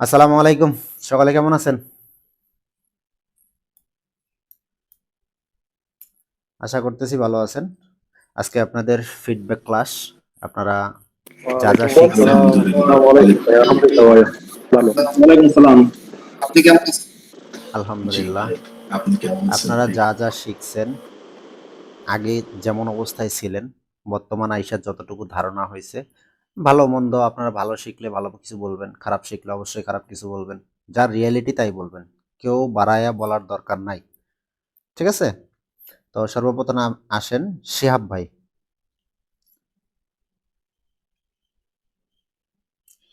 আসসালামু আলাইকুম। সকালে কেমন আছেন? আশা করতেছি ভালো আছেন। আজকে আপনাদের ফিডব্যাক ক্লাস। আপনারা যা যা ওয়ালাইকুম শিখছেন, আসসালাম। আসসালামু আলাইকুম ভাই। আলহামদুলিল্লাহ ভাই। ভালো। ওয়ালাইকুম সালাম। আপনি কেমন আছেন? জি আলহামদুলিল্লাহ। ভাই। আপনি কেমন আছেন আপনারা ভাই? যা যা শিখছেন, আগে যেমন অবস্থায় ছিলেন, বর্তমান আইসার যতটুকু ধারণা হয়েছে, ভালো মন্দ আপনারা ভালো শিখলে ভালো কিছু বলবেন, খারাপ শিখলে অবশ্যই খারাপ কিছু বলবেন। যার রিয়েলিটি তাই বলবেন। কেউ বাড়ায়া বলার দরকার নাই। ঠিক আছে? তো সর্বপ্রথম আসেন শিহাব ভাই।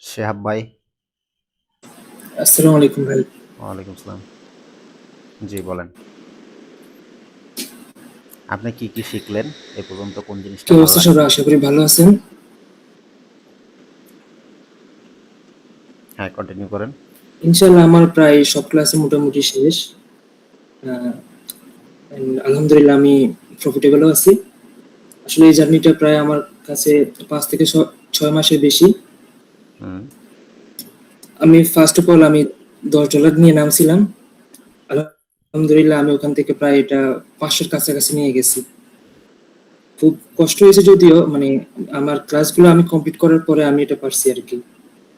শিহাব ভাই। আসসালামু আলাইকুম ভাই। ওয়ালাইকুম আসসালাম। জি বলেন। আপনি কি কি শিখলেন এ পর্যন্ত, কোন কি জিনিসটা ভালো অবস্থা লাগছে? সবার? আশা করি ভালো আছেন। হ্যাঁ, কন্টিনিউ করেন। ইনশাআল্লাহ আমার প্রায় সব ক্লাসে মোটামুটি শেষ। আলহামদুলিল্লাহ আমি প্রফিটেবলও আছি। আসলে এই জার্নিটা প্রায় আমার কাছে 5 থেকে 6 মাসের বেশি। হুম। আমি ফার্স্ট অফ অল আমি $10 নিয়ে নামছিলাম। আলহামদুলিল্লাহ আমি ওখান থেকে প্রায় এটা 500-এর কাছাকাছি নিয়ে গেছি। খুব কষ্ট হয়েছে যদিও, মানে আমার ক্লাসগুলো আমি কমপ্লিট করার পরে আমি এটা পারছি আর কি।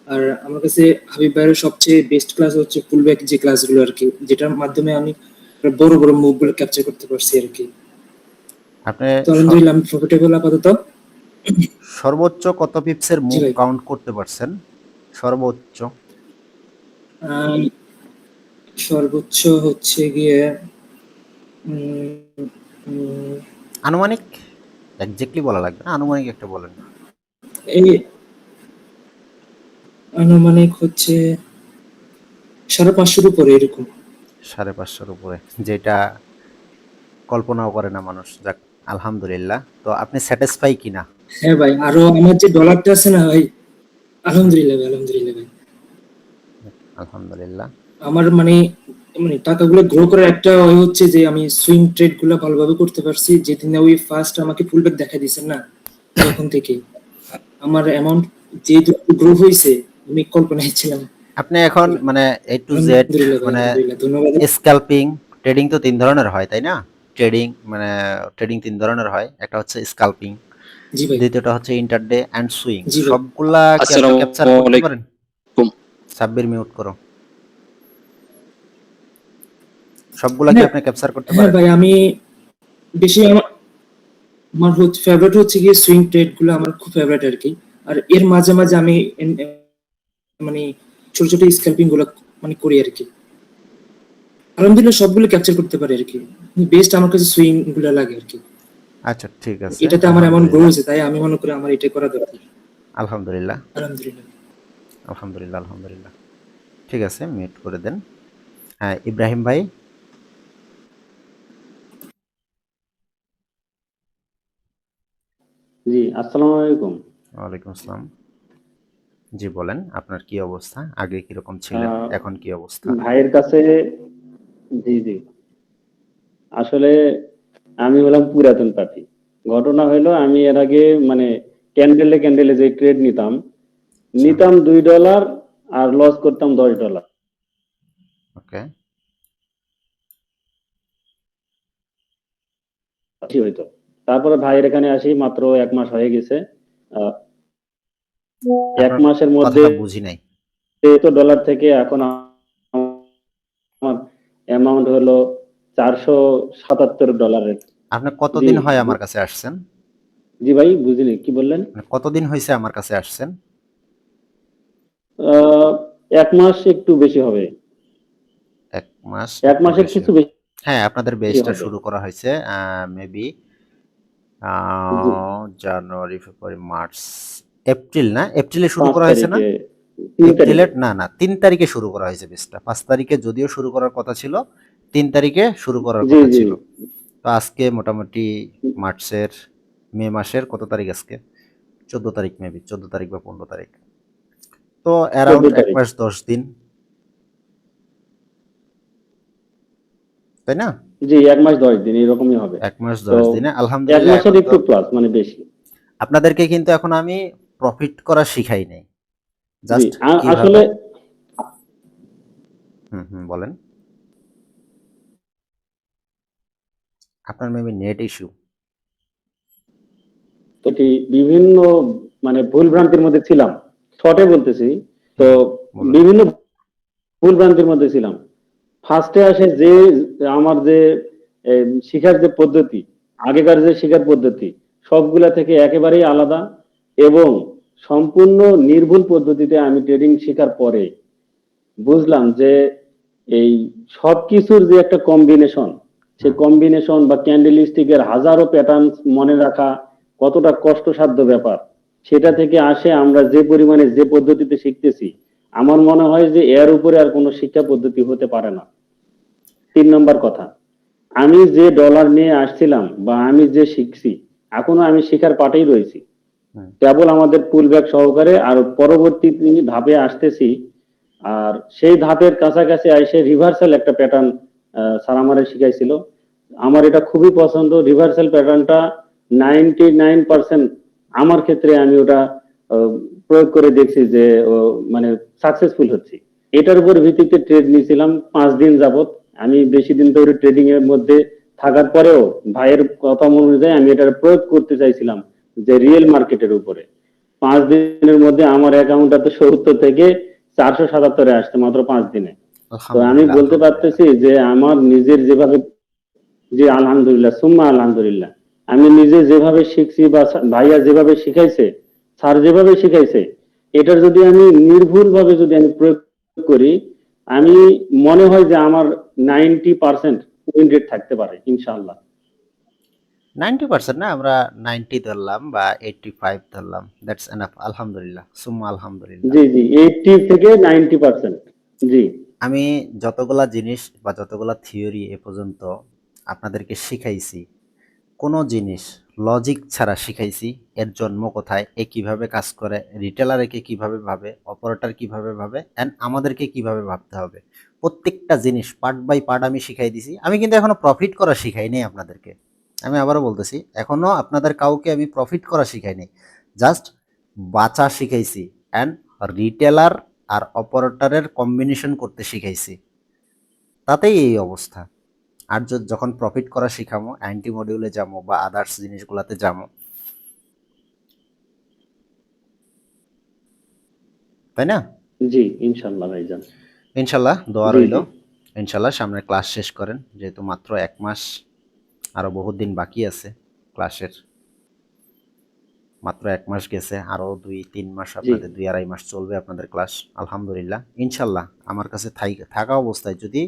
আর আমার কাছে হাবিব ভাইয়ের সবচেয়ে বেস্ট ক্লাস হচ্ছে ফুল ব্যাক যে ক্লাসগুলো আর কি, যেটার মাধ্যমে আমি বড় বড় মুভ গুলো ক্যাপচার করতে পারছি আর কি। আপনি তো আলহামদুলিল্লাহ আমি প্রফিটেবল আপাতত। সর্বোচ্চ কত পিপসের জি মুভ ভাই। কাউন্ট করতে পারছেন? সর্বোচ্চ আম, সর্বোচ্চ হচ্ছে গিয়ে উম, উম, আনুমানিক, এক্স্যাক্টলি বলা লাগবে না, আনুমানিক একটা বলেন। এই আনুমানিক হচ্ছে 550-এর উপরে এরকম। 550-এর উপরে, যেটা কল্পনাও করে না মানুষ। যাক, আলহামদুলিল্লাহ। তো আপনি স্যাটিসফাই কিনা? হ্যাঁ ভাই, আরো আমার যে ডলারটা আছে না ভাই, হুম, আলহামদুলিল্লাহ ভাই, আলহামদুলিল্লাহ ভাই। আলহামদুলিল্লাহ। আমার মানে মানে টাকাগুলো গ্রো করার একটা ওই হচ্ছে যে আমি সুইং ট্রেড গুলো ভালোভাবে করতে পারছি। যেদিন না ওই ফার্স্ট আমাকে ফুলব্যাক দেখা দিয়েছেন না, তখন থেকে আমার অ্যামাউন্ট যে গ্রো হয়েছে আমি কল্পনায় ছিলাম। আপনি এখন মানে এ টু জেড, আলহামদুলিল্লাহ ভাই, মানে আলহামদুলিল্লাহ, ধন্যবাদ। স্ক্যাল্পিং, ট্রেডিং তো 3 ধরনের হয়, তাই না? ট্রেডিং মানে ট্রেডিং 3 ধরনের হয়। একটা হচ্ছে স্ক্যাল্পিং, জি ভাই। দ্বিতীয়টা হচ্ছে ইন্টারডে অ্যান্ড সুইং। জি ভাই। সবগুলা কি আপনি ক্যাপচার আসসালামু করতে পারেন? আলাইকুম। সাব্বির মিউট করো। সবগুলা কি হ্যাঁ, আপনি ক্যাপচার করতে হ্যাঁ পারেন? ভাই, আমি বেশি আমার আমার হচ্ছে ফেভারিট হচ্ছে গিয়ে সুইং ট্রেড গুলো আমার খুব ফেভারিট আর কি। আর এর মাঝে মাঝে আমি মানে ছোট ছোট স্ক্যাল্পিং গুলো মানে করি আর কি। আলহামদুলিল্লাহ সবগুলো ক্যাপচার করতে পারি আর কি। বেস্ট আমার কাছে সুইং গুলো লাগে আর কি। আচ্ছা, ঠিক আছে। এটাতে আমার এমন গ্রো আলহামদুলিল্লাহ। হয়েছে, তাই আমি মনে করি আমার এটা করা দরকার। আলহামদুলিল্লাহ। আলহামদুলিল্লাহ। আলহামদুলিল্লাহ। আলহামদুলিল্লাহ। ঠিক আছে, মিউট করে দেন। হ্যাঁ, ইব্রাহিম ভাই। জি, আসসালামু আলাইকুম। ওয়ালাইকুম আসসালাম। জি বলেন, আপনার কি অবস্থা? আগে কিরকম ছিলেন, আহ, এখন কি অবস্থা? ভাইয়ের কাছে, জি জি, আসলে আমি হলাম পুরাতন পার্টি। ঘটনা হলো আমি এর আগে মানে ক্যান্ডেলে ক্যান্ডেলে যে ট্রেড নিতাম, আচ্ছা। নিতাম $2 আর লস করতাম $10। ওকে। কি হইতো। তারপরে ভাইয়ের এখানে আসি, মাত্র 1 মাস হয়ে গেছে। আহ, এক আপনার মাসের মধ্যে কথাটা বুঝি নাই। তো ডলার থেকে এখন আমার অ্যামাউন্ট হলো $477। আপনি জি, কতদিন হয় আমার কাছে আসছেন? জি ভাই, বুঝিনি কি বললেন। মানে কতদিন হয়েছে আমার কাছে আসছেন? আহ 1 মাস একটু বেশি হবে। 1 মাস এক একটু মাসের বেশি কিছু হবে। হ্যাঁ, আপনাদের বেশি বেচটা হবে। শুরু করা হয়েছে মেবি জি, জানুয়ারি, ফেব্রুয়ারি, মার্চ, এপ্রিল। না, এপ্রিলে শুরু 5 করা হয়েছে না? তারিখে, 3 তারিখে। এপ্রিলের না না 3 তারিখে শুরু করা হয়েছে বেচটা। 5 তারিখে যদিও শুরু করার কথা ছিল, 3 তারিখে শুরু করার জি কথা জি। ছিল। তো আজকে মোটামুটি মার্চের, মে মাসের কত তারিখ আজকে? 14 তারিখ, মেবি 14 তারিখ বা 15 তারিখ। তো চোদ্দ অ্যারাউন্ড এক তারিখ মাস 10 দিন, তাই না? জি, 1 মাস 10 দিন এরকমই হবে। 1 মাস তো 10 দিনে এক আলহামদুলিল্লাহ। মাসের এখন তো একটু প্লাস, মানে বেশি। আপনাদেরকে কিন্তু এখন আমি প্রফিট করা শিখাই নাই, জি, জাস্ট কিভাবে। আসলে বলেন। আপনার মেবি নেট ইস্যু। এটি বিভিন্ন মানে ভুল ভ্রান্তির মধ্যে ছিলাম, শর্টে বলতেছি। তো বলুন। বিভিন্ন ভুল ভ্রান্তির মধ্যে ছিলাম। ফার্স্টে আসে যে আমার যে শিখার যে পদ্ধতি, আগেকার যে শিখার পদ্ধতি সবগুলা থেকে একেবারেই আলাদা, এবং সম্পূর্ণ নির্ভুল পদ্ধতিতে আমি ট্রেডিং শেখার পরে বুঝলাম যে এই সবকিছুর যে একটা কম্বিনেশন, সেই কম্বিনেশন বা ক্যান্ডেলিস্টিকের হাজারো প্যাটার্ন মনে রাখা কতটা কষ্টসাধ্য ব্যাপার, সেটা থেকে আসে আমরা যে পরিমাণে যে পদ্ধতিতে শিখতেছি, আমার মনে হয় যে এর উপরে আর কোনো শিক্ষা পদ্ধতি হতে পারে না। 3 নম্বর কথা, আমি যে ডলার নিয়ে আসছিলাম বা আমি যে শিখছি, এখনো আমি শিখার পাটেই রয়েছি। হুম, কেবল আমাদের পুল ব্যাক সহকারে আর পরবর্তী ধাপে আসতেছি। আর সেই ধাপের কাছাকাছি এসে রিভার্সাল একটা প্যাটার্ন স্যার আমারে শিখাইছিল। আমার এটা খুবই পছন্দ। রিভার্সাল প্যাটার্নটা 99% আমার ক্ষেত্রে আমি ওটা প্রয়োগ করে দেখছি যে মানে সাকসেসফুল হচ্ছে। এটার উপর ভিত্তিতে ট্রেড নিয়েছিলাম 5 দিন যাবত। আমি বেশি দিন ধরে ট্রেডিং এর মধ্যে থাকার পরেও ভাইয়ের কথা অনুযায়ী আমি এটা প্রয়োগ করতে চাইছিলাম যে রিয়েল মার্কেটের উপরে। 5 দিনের মধ্যে আমার অ্যাকাউন্টটাতে 70 থেকে 477 আসছে মাত্র 5 দিনে। তো আমি আলহামদুলিল্লাহ, বলতে আলহামদুলিল্লাহ। পারতেছি যে আমার নিজের যেভাবে, জি আলহামদুলিল্লাহ সুম্মা আলহামদুলিল্লাহ, আমি নিজে যেভাবে শিখছি বা ভাইয়া যেভাবে শিখাইছে, স্যার যেভাবে শিখাইছে, এটার যদি আমি নির্ভুল ভাবে যদি আমি প্রয়োগ করি, আমি মনে হয় যে আমার 90% উইন রেট থাকতে পারে ইনশাআল্লাহ। 90% না, আমরা 90 ধরলাম বা 85 ধরলাম, দ্যাটস এনাফ। আলহামদুলিল্লাহ, সুম্মা আলহামদুলিল্লাহ। জি জি, 80 থেকে 90%। জি আমি যতগুলা জিনিস বা যতগুলা থিওরি এ পর্যন্ত আপনাদেরকে শিখাইছি, কোনো জিনিস লজিক ছাড়া শিখাইছি। এর জন্ম কোথায়, এ কিভাবে কাজ করে, রিটেলার একে কিভাবে ভাবে, অপারেটর কিভাবে ভাবে, অ্যান্ড আমাদেরকে কিভাবে ভাবতে হবে, প্রত্যেকটা জিনিস পার্ট বাই পার্ট আমি শিখাই দিছি। আমি কিন্তু এখনো প্রফিট করা শিখাই নাই আপনাদেরকে। আমি আবারও বলতেছি, এখনো আপনাদের কাউকে আমি প্রফিট করা শিখাই নাই। জাস্ট বাঁচা শিখাইছি, অ্যান্ড রিটেলার আর অপারেটরের কম্বিনেশন করতে শিখাইছি। তাতেই এই অবস্থা। আর যখন প্রফিট করা শিখামো, অ্যান্টি মডিউলে যাবো বা আদার্স জিনিসগুলোতে যাবো, তাই না? জি ইনশাআল্লাহ ভাইজান। ইনশাল্লাহ, দোয়া জি রইল। জি ইনশাল্লাহ সামনে ক্লাস শেষ করেন, যেহেতু মাত্র 1 মাস, আরো বহুত দিন বাকি আছে ক্লাসের। মাত্র 1 মাস গেছে, আরো 2-3 মাস, জি আপনাদের 2-2.5 মাস চলবে আপনাদের ক্লাস। আলহামদুলিল্লাহ, ইনশাল্লাহ আমার কাছে থাকা অবস্থায় যদি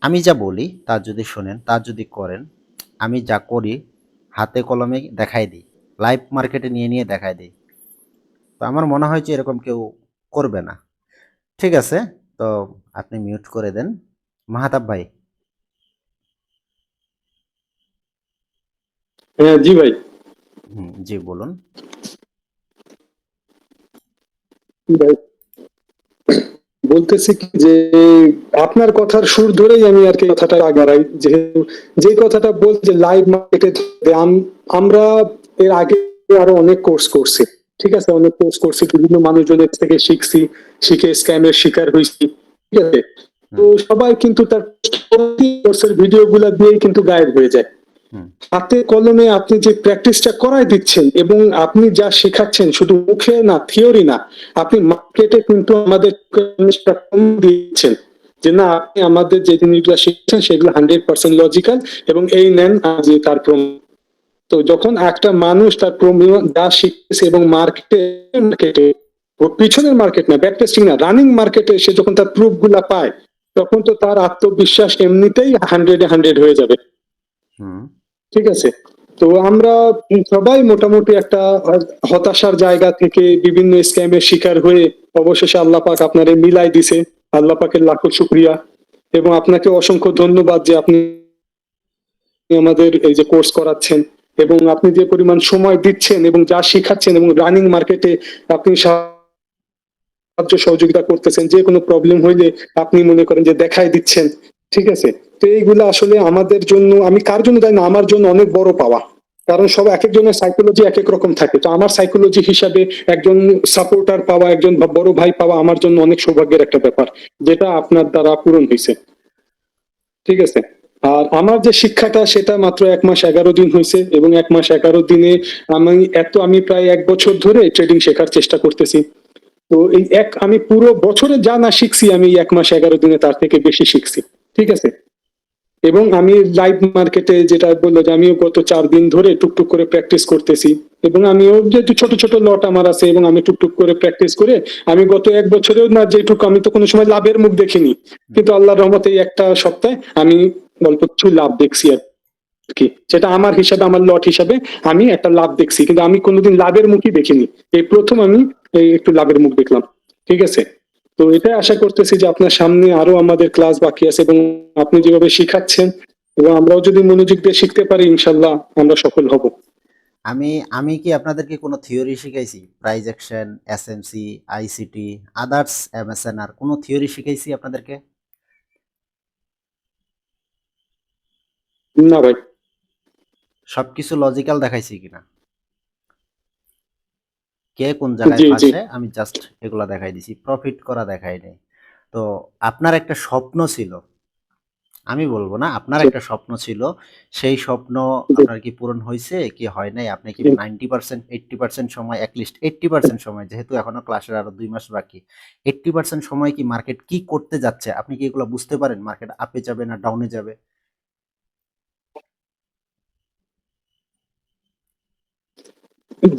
আমি যা বলি তা যদি শোনেন, তা যদি করেন, আমি যা করি হাতে কলমে দেখাই দিই, লাইভ মার্কেটে নিয়ে নিয়ে দেখাই দিই, তো আমার মনে হয় যে এরকম কেউ করবে না। ঠিক আছে, তো আপনি মিউট করে দেন মাহাতাব ভাই। হ্যাঁ জি ভাই। জি বলুন। ভাই বলতেছি কি যে আপনার কথার সুর ধরেই আমি আর কি কথাটা আগে বাড়াই, যেহেতু যে কথাটা বলছে যে লাইভ মার্কেটে আমরা এর আগে আরো অনেক কোর্স করছি, ঠিক আছে, অনেক কোর্স করছি, বিভিন্ন মানুষজনের থেকে শিখছি, শিখে স্ক্যামের শিকার হয়েছি, ঠিক আছে। তো হুম, সবাই কিন্তু তার কোর্সের ভিডিও গুলা দিয়েই কিন্তু গায়েব হয়ে যায়। হুম, হাতে কলমে আপনি যে প্র্যাকটিসটা করাই দিচ্ছেন এবং আপনি যা শেখাচ্ছেন শুধু মুখে না, থিওরি না, আপনি মার্কেটে কিন্তু আমাদের দিচ্ছেন যে না, আপনি আমাদের যে জিনিসগুলো শিখছেন সেগুলো 100% লজিক্যাল এবং এই নেন যে তার প্রমাণ। তো যখন একটা মানুষ তার প্রমাণ যা শিখছে এবং মার্কেটে পিছনের মার্কেট না, ব্যাক টেস্টিং না, রানিং মার্কেটে সে যখন তার প্রুফ গুলা পায়, তখন তো তার আত্মবিশ্বাস এমনিতেই 100-এ 100 হয়ে যাবে, হুম, ঠিক আছে। তো আমরা সবাই মোটামুটি একটা হতাশার জায়গা থেকে বিভিন্ন স্ক্যামের শিকার হয়ে অবশেষে আল্লাহ পাক আপনারে মিলাই দিছে। আল্লাহ পাকের লাখো শুক্রিয়া এবং আপনাকে অসংখ্য ধন্যবাদ যে আপনি আমাদের এই যে কোর্স করাচ্ছেন এবং আপনি যে পরিমাণ সময় দিচ্ছেন এবং যা শিখাচ্ছেন এবং রানিং মার্কেটে আপনি সাহায্য সহযোগিতা করতেছেন, যে কোনো প্রবলেম হইলে আপনি মনে করেন যে দেখাই দিচ্ছেন, ঠিক আছে। তো এইগুলো আসলে আমাদের জন্য, আমি কার জন্য জানি না, আমার জন্য অনেক বড় পাওয়া। কারণ সব এক একজনের সাইকোলজি এক এক রকম থাকে। তো আমার সাইকোলজি হিসাবে একজন সাপোর্টার পাওয়া, একজন বড় ভাই পাওয়া আমার জন্য অনেক সৌভাগ্যের একটা ব্যাপার, যেটা আপনার দ্বারা পূরণ হয়েছে। ঠিক আছে। আর আমার যে শিক্ষাটা সেটা মাত্র 1 মাস 11 দিন হয়েছে, এবং 1 মাস 11 দিনে আমি প্রায় 1 বছর ধরে ট্রেডিং শেখার চেষ্টা করতেছি। তো আমি পুরো বছরে যা না শিখছি, আমি 1 মাস 11 দিনে তার থেকে বেশি শিখছি। ঠিক আছে। এবং আমি লাইভ মার্কেটে যেটা বললো যে আমিও গত 4 দিন ধরে টুকটুক করে প্র্যাকটিস করতেছি, এবং আমিও যেহেতু ছোট ছোট লট আমার আছে এবং আমি টুকটুক করে প্র্যাকটিস করে আমি গত 1 বছরেও না যেটুকু, আমি তো কোনো সময় লাভের মুখ দেখিনি, কিন্তু আল্লাহর রহমতে এই একটা সপ্তাহে আমি অল্প কিছু লাভ দেখছি আর কি। সেটা আমার হিসাবে, আমার লট হিসাবে আমি একটা লাভ দেখছি, কিন্তু আমি কোনোদিন লাভের মুখই দেখিনি। এই প্রথম আমি এই একটু লাভের মুখ দেখলাম। ঠিক আছে। তো এটাই আশা করতেছি যে আপনার সামনে আরো আমাদের ক্লাস বাকি আছে, এবং আপনি যেভাবে শিখাচ্ছেন এবং আমরাও যদি মনোযোগ দিয়ে শিখতে পারি, ইনশাল্লাহ আমরা সফল হব। আমি আমি কি আপনাদেরকে কোনো থিওরি শিখাইছি? Price action, SMC, ICT, others MSNR কোনো থিওরি শিখাইছি আপনাদেরকে? না ভাই। সবকিছু লজিক্যাল দেখাইছি কিনা? কে কোন জায়গায় জি জি। ফাঁসে আমি জাস্ট এগুলা দেখাই দিছি, প্রফিট করা দেখাই নাই। তো আপনার একটা স্বপ্ন ছিল, আমি বলবো না, আপনার জি একটা স্বপ্ন ছিল, সেই স্বপ্ন জি আপনার কি পূরণ হয়েছে কি হয় নাই? আপনি কি জি। 90% 80% সময়, অ্যাটলিস্ট 80% সময়, যেহেতু এখনো ক্লাসের আরো 2 মাস বাকি, 80% সময় কি মার্কেট কি করতে যাচ্ছে আপনি কি এগুলো বুঝতে পারেন? মার্কেট আপে যাবে না ডাউনে যাবে?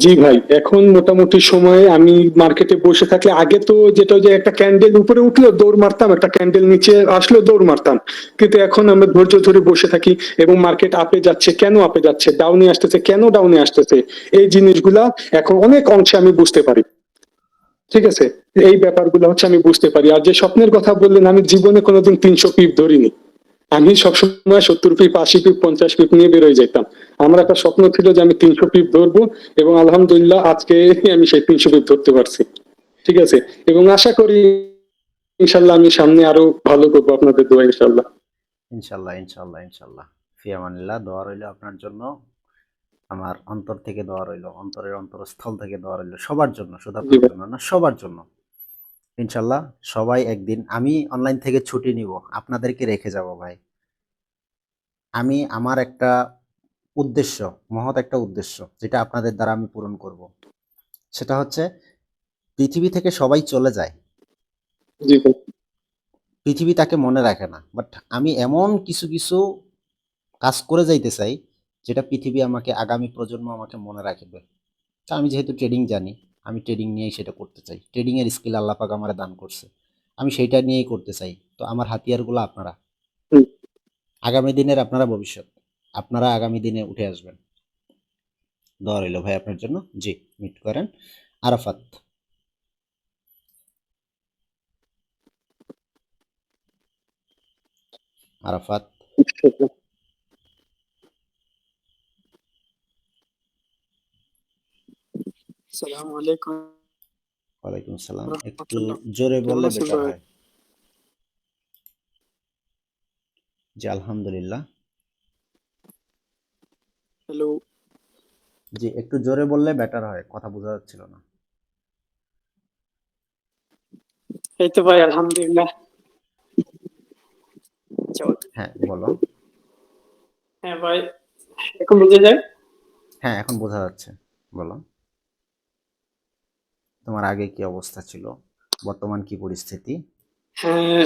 জি ভাই, এখন মোটামুটি সময়ে আমি মার্কেটে বসে থাকলে, আগে তো যেটা ওই যে একটা ক্যান্ডেল উপরে উঠলো দৌড় মারতাম, একটা ক্যান্ডেল নিচে আসলো দৌড় মারতাম, কিন্তু এখন আমরা ধৈর্য ধরে বসে থাকি এবং মার্কেট আপে যাচ্ছে কেন আপে যাচ্ছে, ডাউনে আসতেছে কেন ডাউনে আসতেছে, এই জিনিসগুলা এখন অনেক অংশে আমি বুঝতে পারি। ঠিক আছে। এই ব্যাপারগুলো হচ্ছে আমি বুঝতে পারি। আর যে স্বপ্নের কথা বললেন, আমি জীবনে কোনোদিন 300 পিপ ধরিনি। আমি সবসময় 70 পিপ 80 পিপ 50 পিপ নিয়ে বেরোয় যেতাম। আমার একটা স্বপ্ন ছিল যে আমি 300 পিপ ধরবো, এবং আলহামদুলিল্লাহ আজকে আমি সেই 300 পিপ ধরতে পারছি। ঠিক আছে। এবং আশা করি ইনশাল্লাহ আমি সামনে আরো ভালো করবো আপনাদের দোয়া, ইনশাল্লাহ। ইনশাল্লাহ, ইনশাল্লাহ, ইনশাল্লাহ। ফি আমানিল্লাহ। দোয়া রইল আপনার জন্য, আমার অন্তর থেকে দোয়া রইল, অন্তরের অন্তরস্থল থেকে দোয়া রইল সবার জন্য, শুধু জি আপনার ভাই। জন্য না, সবার জন্য। ইনশাল্লাহ সবাই একদিন, আমি অনলাইন থেকে ছুটি নিব, আপনাদেরকে রেখে যাব ভাই। আমি আমার একটা উদ্দেশ্য, মহৎ একটা উদ্দেশ্য, যেটা আপনাদের দ্বারা আমি পূরণ করব। সেটা হচ্ছে, পৃথিবী থেকে সবাই চলে যায়, জি ভাই। পৃথিবী তাকে মনে রাখে না, বাট আমি এমন কিছু কিছু কাজ করে যাইতে চাই যেটা পৃথিবী আমাকে, আগামী প্রজন্ম আমাকে মনে রাখবে। তা আমি যেহেতু ট্রেডিং জানি, আমি ট্রেডিং নিয়েই সেটা করতে চাই। ট্রেডিং এর স্কিল আল্লাহ পাক আমারে দান করছে, আমি সেইটা নিয়েই করতে চাই। তো আমার হাতিয়ারগুলো আপনারা, হুম। আগামী দিনের আপনারা ভবিষ্যৎ, আপনারা আগামী দিনে উঠে আসবেন। দোয়া রইল ভাই আপনার জন্য। জি, মিট করেন। আরাফাত। আরাফাত। আসসালামু আলাইকুম ওয়ালাইকুম সালাম। একটু রহমতুল্লাহ। জোরে কেমন বললে আছেন বেটার ভাই? হয়। জি আলহামদুলিল্লাহ। হ্যালো। জি একটু জোরে বললে বেটার হয়, কথা বোঝা যাচ্ছিল না। এই তো ভাই আলহামদুলিল্লাহ। হ্যাঁ বলো। হ্যাঁ ভাই, এখন বুঝে যায়? হ্যাঁ এখন বোঝা যাচ্ছে, বলো। তোমার আগে কি অবস্থা ছিল, বর্তমান কি পরিস্থিতি? হ্যাঁ,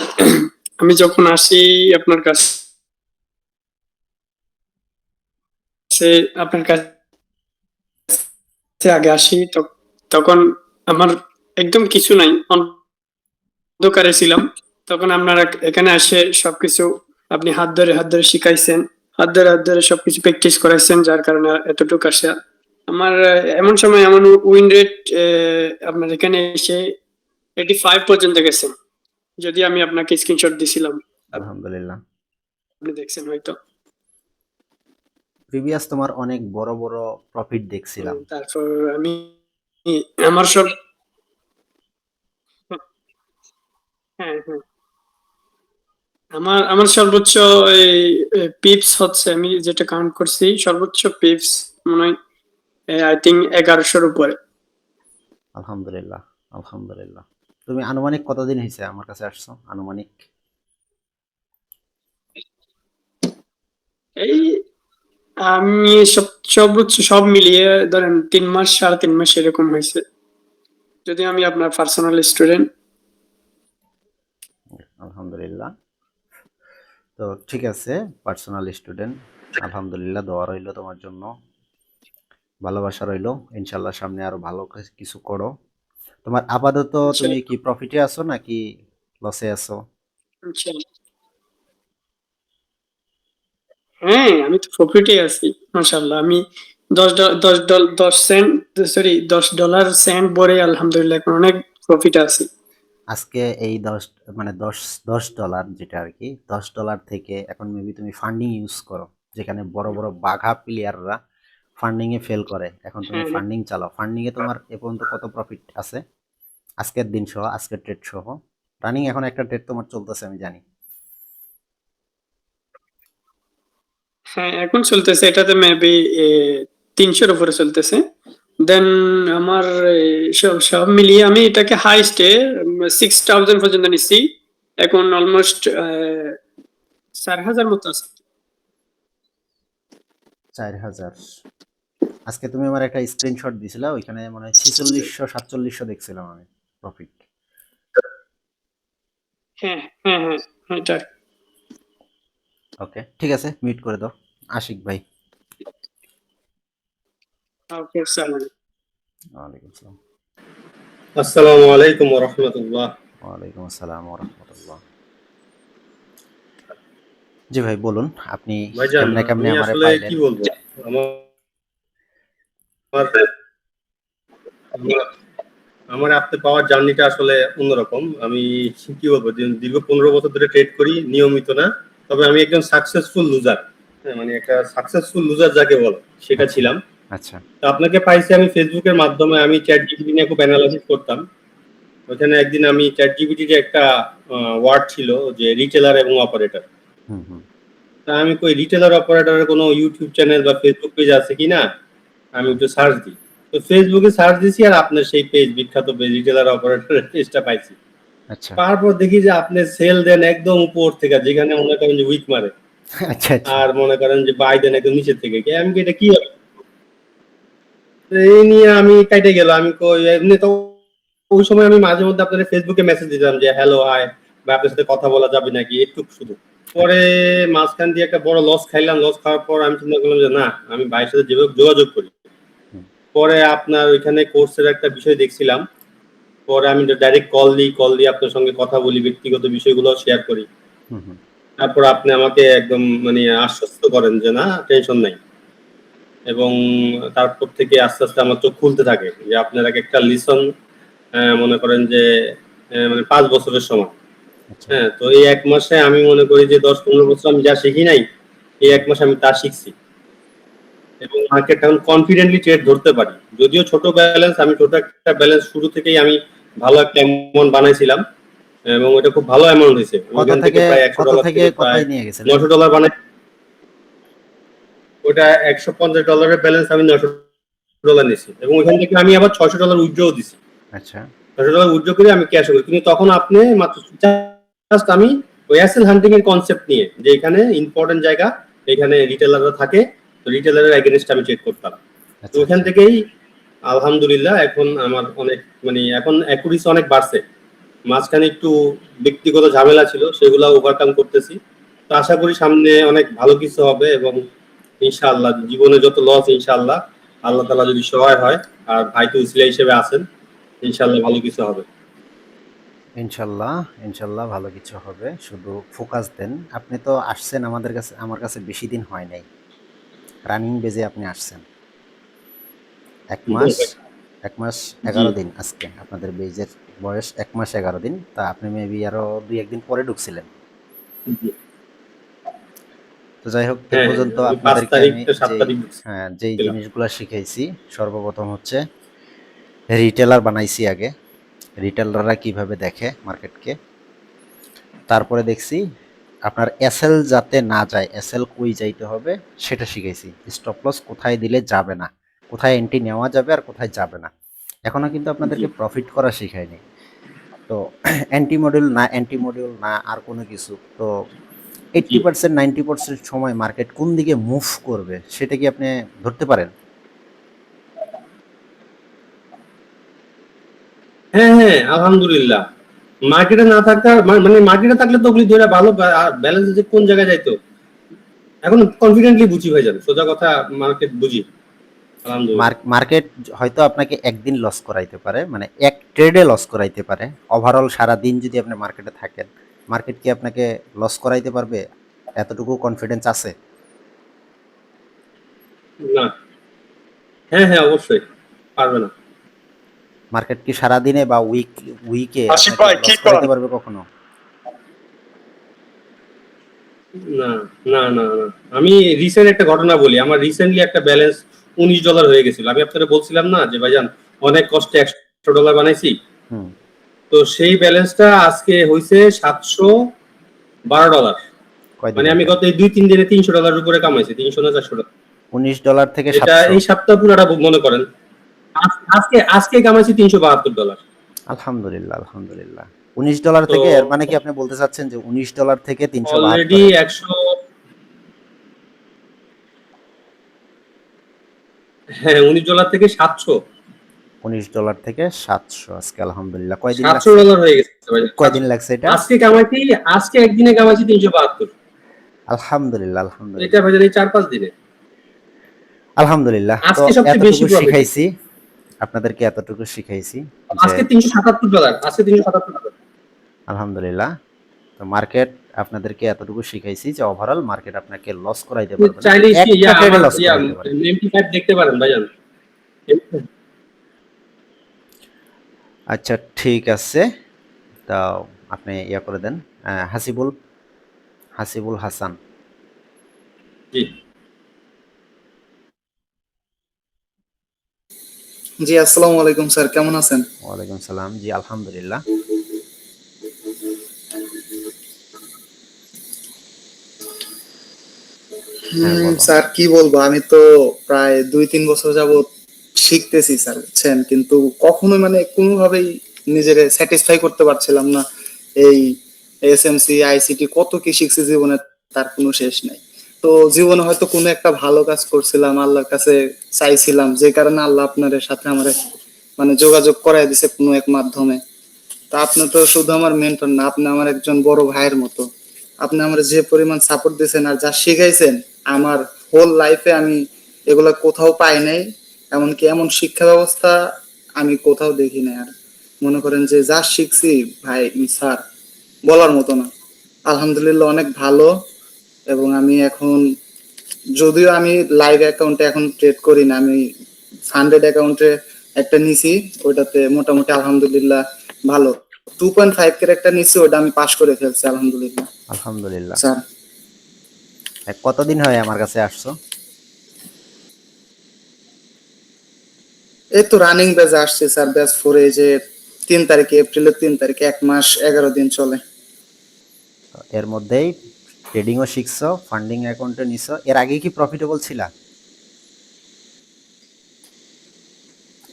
আমি যখন আসি আপনার কাছে, আপনার কাছে আগে আসি তখন আমার একদম কিছু নাই, অন্ধকারে ছিলাম। তখন আপনারা এখানে আসে সবকিছু আপনি হাত ধরে শিখাইছেন, হাত ধরে সবকিছু প্র্যাকটিস করাইছেন, যার কারণে এতটুকু আসা। আমার এমন সময় এমন উইন রেট আপনার এখানে এসে 85 পর্যন্ত গেছে, যদি আমি আপনাকে স্ক্রিনশট দিছিলাম, আলহামদুলিল্লাহ। আপনি দেখছেন হয়তো। প্রিভিয়াস তোমার অনেক বড় বড় প্রফিট দেখছিলাম। তারপর আমি আমার সব, হ্যাঁ হ্যাঁ, আমার সর্বোচ্চ এই পিপস হচ্ছে, আমি যেটা কাউন্ট করছি সর্বোচ্চ পিপস মনে হয় আই থিঙ্ক 1100-র উপরে। আলহামদুলিল্লাহ, আলহামদুলিল্লাহ। তুমি আনুমানিক কতদিন হয়েছে আমার কাছে আসছো আনুমানিক? এই আমি সব মিলিয়ে ধরেন 3 মাস 3.5 মাস এরকম হয়েছে, যদি আমি আপনার পার্সোনাল স্টুডেন্ট। আলহামদুলিল্লাহ। তো ঠিক আছে, পার্সোনাল স্টুডেন্ট, আলহামদুলিল্লাহ, দোয়া রইলো তোমার জন্য, ভালোবাসা রইলো। ইনশাল্লাহ সামনে আরো ভালো কিছু করো। তোমার আপাতত তুমি কি প্রফিটে আছো নাকি লসে আছো? হ্যাঁ, আমি তো প্রফিটে আছি মাশাআল্লাহ। আমি 10 সেন্ট ভরে আলহামদুলিল্লাহ এখন অনেক প্রফিট আছে। আজকে এই 10 ডলার যেটা আর কি, $10 থেকে এখন মেবি তুমি ফান্ডিং ইউজ করো, যেখানে বড় বড় বাঘা প্লেয়াররা ফান্ডিং এ ফেল করে, এখন তুমি হ্যাঁ, হ্যাঁ। ফান্ডিং চালাও। ফান্ডিং এ তোমার এ পর্যন্ত কত প্রফিট আছে আজকের দিন সহ, আজকের ট্রেড সহ? রানিং এখন একটা ট্রেড তোমার চলতেছে আমি জানি। হ্যাঁ, এখন চলতেছে এটাতে মেবি 300-র উপরে চলতেছে। দেন আমার সব মিলিয়ে আমি এটাকে হাইস্টে 6000 পর্যন্ত নিচ্ছি। এখন অলমোস্ট 4000 মতো আছে। 4000। আজকে তুমি আমার একটা স্ক্রিনশট দিছিলা, ওইখানে মনে হয় 4600 4700 দেখছিলাম আমি প্রফিট। হ্যাঁ, হ্যাঁ, হ্যাঁ, এটা। ওকে, ঠিক আছে, মিট করে দাও আশিক ভাই। ওকে, সালাম। ওয়ালাইকুম আসসালাম। আসসালামু আলাইকুম ওয়া রাহমাতুল্লাহ। ওয়ালাইকুম আসসালাম ওয়া রাহমাতুল্লাহ। জি ভাই বলুন, আপনি ভাইজান, কেমনে কেমনে আমি আমারে আসলে পাইলেন? কি বলবো, আমার আমার আমার আপনি পাওয়ার জার্নিটা আসলে অন্যরকম। আমি কি বলবো, দীর্ঘ 15 বছর ধরে ট্রেড করি, নিয়মিত না, তবে আমি একজন সাকসেসফুল লুজার। মানে একটা সাকসেসফুল লুজার যাকে বলে সেটা আচ্ছা ছিলাম। আচ্ছা তো আপনাকে পাইছি আমি ফেসবুকের মাধ্যমে। আমি চ্যাট জিপিটি নিয়ে খুব অ্যানালাইসিস করতাম। ওখানে একদিন আমি চ্যাট জিপিটির একটা ওয়ার্ড ছিল যে রিটেলার এবং অপারেটর। হুম হুম তা আমি কই রিটেলার অপারেটরের কোনো ইউটিউব চ্যানেল বা ফেসবুক পেজ আছে কিনা, আমি একটু সার্চ দিই। তো ফেসবুকে সার্চ দিছি আর আপনার সেই পেজ, বিখ্যাত পেজ রিটেলার অপারেটরের পেজটা পাইছি। আচ্ছা তারপর দেখি যে আপনি সেল দেন একদম উপর থেকে, যেখানে মনে করেন যে উইক মারে, আচ্ছা আচ্ছা আর মনে করেন যে বাই দেন একদম নিচের থেকে। আমি কি এটা কি হবে? তো এই নিয়ে আমি কাইটে গেল। আমি কই এমনি তো ওই সময় আমি মাঝে মধ্যে আপনাদের ফেসবুকে মেসেজ দিতাম যে হ্যালো হাই, বা আপনার সাথে কথা বলা যাবে নাকি একটু শুধু। পরে মাঝখান দিয়ে একটা বড় লস খাইলাম। লস খাওয়ার পর আমি চিন্তা করলাম যে না, আমি ভাইয়ের সাথে যেভাবে যোগাযোগ করি। হুম পরে আপনার ওইখানে কোর্সের একটা বিষয় দেখছিলাম। পরে আমি ডাইরেক্ট কল দিয়ে আপনার সঙ্গে কথা বলি, ব্যক্তিগত বিষয়গুলো শেয়ার করি। হুম হুম তারপর আপনি আমাকে একদম মানে আশ্বস্ত করেন যে না, টেনশন নাই। এবং তারপর থেকে আস্তে আস্তে আমার চোখ খুলতে থাকে যে আপনার এক একটা লিসন, মনে করেন যে মানে 5 বছরের সমান। আচ্ছা হ্যাঁ, তো এই 1 মাসে আমি মনে করি যে 10-15 বছর আমি যা শিখি নাই, এই 1 মাসে আমি তা শিখছি। এবং মার্কেট এখন কনফিডেন্টলি ট্রেড ধরতে পারি। যদিও ছোট ব্যালেন্স, আমি ছোট একটা ব্যালেন্স শুরু থেকেই আমি ভালো একটা অ্যামাউন্ট বানাইছিলাম, এবং ওটা খুব ভালো অ্যামাউন্ট হয়েছে। ওইখান থেকে প্রায় কত $100 থেকে থেকে প্রায় কোথায় নিয়ে গেছিলেন? $900 বানাই। ওটা $150 ব্যালেন্স আমি $900 নিয়েছি, এবং ওইখান থেকে আমি আবার $600 উইথড্র দিছি। আচ্ছা $600 উইথড্র করে আমি ক্যাশ করি। কিন্তু তখন আপনি মাত্র জাস্ট আমি ওই অ্যাসেল হান্টিং এর কনসেপ্ট নিয়ে, যে এখানে ইম্পর্টেন্ট জায়গা, এখানে রিটেলাররা থাকে, তো রিটেলারের এগেইনস্ট আমি ট্রেড করতাম। তো আচ্ছা ওখান আচ্ছা থেকেই আলহামদুলিল্লাহ এখন আমার অনেক মানে এখন অ্যাকুরেসি অনেক বাড়ছে। মাঝখানে একটু ব্যক্তিগত ঝামেলা ছিল, সেগুলো ওভারকাম করতেছি। তো আশা করি সামনে অনেক ভালো কিছু হবে, এবং ইনশাআল্লাহ জীবনে যত লস, ইনশাআল্লাহ আল্লাহ তাআলা যদি সহায় হয়, আর ভাই তো উসিলা হিসেবে আছেন, ইনশাআল্লাহ ভালো কিছু হবে। ইনশাল্লাহ, ইনশাল্লাহ ভালো কিছু হবে, শুধু ফোকাস দেন। আপনি তো আসছেন আমাদের কাছে, আমার কাছে বেশি দিন হয় নাই, রানিং বেজে আপনি আসছেন 1 মাস, 1 মাস জি 11 দিন। আজকে আপনাদের বেজের বয়স 1 মাস 11 দিন। তা আপনি মেবি আরো 2-1 দিন পরে ঢুকছিলেন। জি। তো যাই হোক, এ হ্যাঁ, পর্যন্ত আমি 5 আপনাদেরকে তারিখ আমি তো 7 যেই তারিখ ঢুকছি। যেই জিনিসগুলো শিখাইছি, সর্বপ্রথম হচ্ছে রিটেলার বানাইছি আগে, রিটেলাররা কিভাবে দেখে মার্কেটকে। তারপরে দেখছি আপনার এসএল যাতে না যায়, এসএল কই যাইতে হবে সেটা শিখাইছি। স্টপ লস কোথায় দিলে যাবে না, কোথায় এন্ট্রি নেওয়া যাবে আর কোথায় যাবে না। এখনো কিন্তু আপনাদেরকে প্রফিট করা শিখাইনি। তো অ্যান্টি মডিউল না আর কোনো কিছু। তো 80% 90% সময় মার্কেট কোন দিকে মুভ করবে সেটা কি আপনি ধরতে পারেন? হ্যাঁ হ্যাঁ, আলহামদুলিল্লাহ। মার্কেটে না থাকা মানে মার্কেটে থাকলে তো ওগুলি ধরে ভালো ব্যালেন্স যে কোন জায়গায় যাইতো এখন কনফিডেন্টলি বুঝি ভাই যান, সোজা কথা মার্কেট বুঝি আলহামদুলিল্লাহ। মার্কেট হয়তো আপনাকে একদিন লস করাইতে পারে, মানে এক ট্রেডে লস করাইতে পারে। ওভারঅল সারা দিন যদি আপনি মার্কেটে থাকেন, মার্কেট কি আপনাকে লস করাইতে পারবে? এতটুকু কনফিডেন্স আছে? না, হ্যাঁ হ্যাঁ, অবশ্যই পারবে না। মার্কেট কি সারা দিনে বা উইকে আশিক আপনাকে ভাই লস ঠিক করাইতে পারবে কখনো? না না না না, আমি রিসেন্ট একটা ঘটনা বলি। আমার রিসেন্টলি একটা ব্যালেন্স $19 হয়ে গেছিল। আমি আপনাকে বলছিলাম না যে ভাইজান অনেক কষ্টে $100 বানাইছি। হুম। তো সেই ব্যালেন্সটা আজকে হয়েছে $712। কয়দিন মানে আমি আগে? গত এই 2-3 দিনে $300 উপরে কামাইছি, 300 না $400। $19 থেকে এটা 700। এই সপ্তাহ পুরাটা মনে করেন। আজকে আজকে কামাইছি $372। আলহামদুলিল্লাহ, আলহামদুলিল্লাহ। $19 তো থেকে, এর মানে কি আপনি বলতে চাচ্ছেন যে $19 থেকে অলরেডি 372? 100, হ্যাঁ $19 থেকে 700, $19 থেকে 700 আজকে, আলহামদুলিল্লাহ। কয়দিন লাগছে? $700 হয়ে গেছে ভাই। কয়দিন লাগছে এটা? আজকে কামাইছি, আজকে একদিনে কামাইছি 372। আলহামদুলিল্লাহ, এটা আলহামদুলিল্লাহ, ভাই এই 4-5 দিনে আলহামদুলিল্লাহ। তো আজকে সবচেয়ে বেশি এতটুকু প্রফিট। শিখাইছি, আপনাদেরকে এতটুকু শিখাইছি যে আজকে $377, আজকে $377। আলহামদুলিল্লাহ। তো মার্কেট আপনাদেরকে এতটুকু শিখাইছি যে ওভারঅল মার্কেট আপনাকে লস করাইতে পারবে না, চাইলে একটা ট্রেডে আমার লস করাইতে পারে। নেমটি ফাইভ দেখতে পারেন ভাইজান। আচ্ছা, ঠিক আছে। তা আপনি করে দেন। হাসিবুল হাসিবুল হাসান। জি জি, আসসালামু আলাইকুম স্যার, কেমন আছেন? ওয়ালাইকুম সালাম। জি, আলহামদুলিল্লাহ। হ্যাঁ, বলো। স্যার কি বলবো, আমি তো প্রায় 2-3 বছর যাবত শিখতেছি স্যার, বুঝছেন, কিন্তু কখনোই মানে কোনোভাবেই নিজেকে স্যাটিসফাই করতে পারছিলাম না। এই এসএমসি আইসিটি কত কি শিখছি জীবনে, তার কোনো শেষ নাই। তো জীবনে হয়তো কোনো একটা ভালো কাজ করছিলাম, আল্লাহর কাছে চাইছিলাম, যে কারণে আল্লাহ আপনার সাথে আমার মানে যোগাযোগ করাই দিছে কোনো এক মাধ্যমে। তা আপনি তো শুধু আমার মেন্টর না, আপনি আমার একজন বড় ভাইয়ের মতো। আপনি আমার যে পরিমাণ সাপোর্ট দিয়েছেন আর যা শিখাইছেন, আমার হোল লাইফে আমি এগুলা কোথাও পাই নাই। এমনকি এমন শিক্ষা ব্যবস্থা আমি কোথাও দেখি নাই। আর মনে করেন যে যা শিখছি ভাই স্যার, বলার মতো না। আলহামদুলিল্লাহ অনেক ভালো। এবং আমি এখন, যদিও আমি লাইভ অ্যাকাউন্টে এখন ট্রেড করি না, আমি ফান্ডেড অ্যাকাউন্টে একটা নিছি, ওইটাতে মোটামুটি আলহামদুলিল্লাহ ভালো। 2.5 একটা নিছি, ওটা আমি পাস করে ফেলছি আলহামদুলিল্লাহ আলহামদুলিল্লাহ। স্যার। কতদিন হয় আমার কাছে আসছো? এই তো রানিং ব্যাচ আসছে স্যার, ব্যাচ 4, এই যে 3 তারিখে, এপ্রিলের 3 তারিখে 1 মাস 11 দিন চলে। এর মধ্যেই ট্রেডিংও শিখছো, ফান্ডিং অ্যাকাউন্টে নিছো। এর আগে কি প্রফিটেবল ছিলা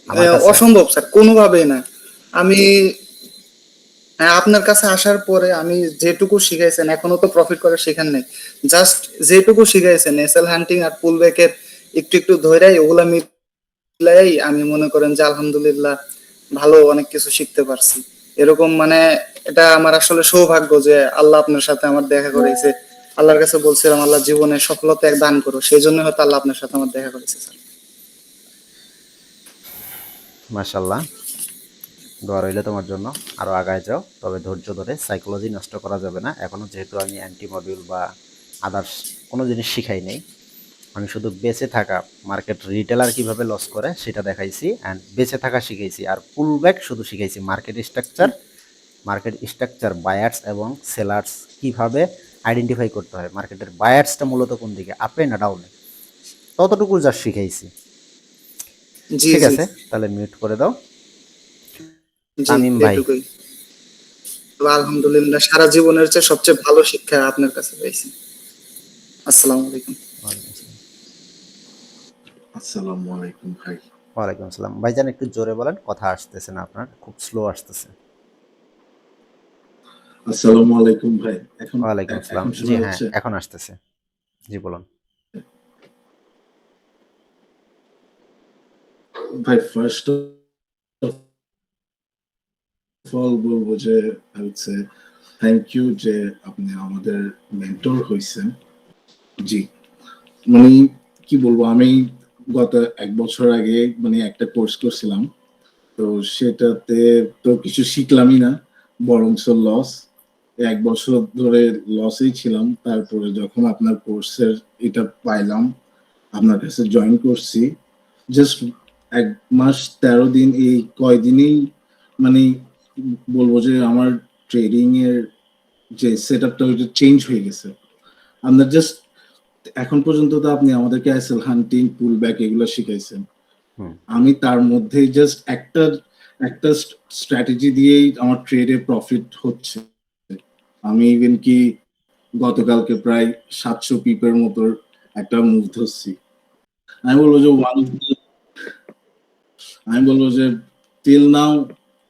আমার কাছে? অসম্ভব স্যার, কোনোভাবেই না। আমি আপনার কাছে আসার পরে আমি যেটুকু শিখাইছেন, এখনো তো প্রফিট করে শেখান নাই। জাস্ট যেটুকু শিখাইছেন এসএল হান্টিং আর পুল ব্যাকের একটু একটু ধৈরাই ওগুলা মিলাই আমি মনে করেন যে আলহামদুলিল্লাহ ভালো অনেক কিছু শিখতে পারছি। এরকম মানে এটা আমার আসলে সৌভাগ্য যে আল্লাহ আপনার সাথে আমার দেখা করেছে। আল্লাহর কাছে বলছিলাম আল্লাহ জীবনে সফলতা এক দান করো, সেই জন্য হয়তো আল্লাহ আপনার সাথে আমার দেখা করেছে স্যার। মাশাআল্লাহ, দোয়া রইল তোমার জন্য। আরো আগায় যাও, তবে ধৈর্য ধরে। সাইকোলজি নষ্ট করা যাবে না। এখনো যেহেতু আমি অ্যান্টি মডিউল বা আদার্স কোনো জিনিস শিখাই নেই, আমি শুধু বেঁচে থাকা, মার্কেট রিটেলার কিভাবে লস করে সেটা দেখাইছি, অ্যান্ড বেঁচে থাকা শিখাইছি। আর পুল ব্যাক শুধু শিখাইছি। মার্কেট স্ট্রাকচার বায়ার্স এবং সেলার্স কিভাবে আইডেন্টিফাই করতে হয়, মার্কেটের বায়ার্সটা মূলত কোন দিকে, আপে না ডাউনে, ততটুকু যা শিখাইছি। জি ঠিক জি আছে, তাহলে মিউট করে দাও। জি, তামিম ভাই। এটুকুই। আলহামদুলিল্লাহ সারা জীবনের চেয়ে সবচেয়ে ভালো শিক্ষা আপনার কাছে পেয়েছি। আসসালামু আলাইকুম। ওয়ালাইকুম আসসালাম। আসসালামু আলাইকুম ভাই। ওয়ালাইকুম আসসালাম। ভাইজান একটু জোরে বলেন, কথা আসতেছে না আপনার, খুব স্লো আসতেছে। আসসালামু আলাইকুম ভাই। এখন ওয়ালাইকুম আসসালাম। এখন জি শোনা হ্যাঁ, যাচ্ছে? এখন আসতেছে। জি বলুন। ভাই ফার্স্ট অফ অল বলবো যে হচ্ছে থ্যাংক ইউ যে আপনি আমাদের মেন্টর হইছেন। জি। মানে কি বলবো, আমি গত ১ বছর আগে মানে একটা কোর্স করছিলাম। তো সেটাতে তো কিছু শিখলামই না, বরঞ্চ লস। ১ বছর ধরে লসেই ছিলাম। তারপরে যখন আপনার কোর্সের এটা পাইলাম, আপনার কাছে জয়েন করছি, জাস্ট ১ মাস ১৩ দিন, এই কয়দিনেই মানে বলবো যে আমার ট্রেডিং এর যে সেটআপটা ওইটা চেঞ্জ হয়ে গেছে। আমরা জাস্ট এখন পর্যন্ত তো আপনি আমাদেরকে আইএসএল হান্টিং, পুল ব্যাক এগুলো শিখাইছেন। হুম। আমি তার মধ্যেই জাস্ট একটা স্ট্র্যাটেজি দিয়েই আমার ট্রেডে প্রফিট হচ্ছে। আমি ইভেন কি গতকালকে প্রায় ৭০০ পিপের মতো একটা মুভ ধরছি। আমি বলবো যে আমি বলবো যে টিল নাও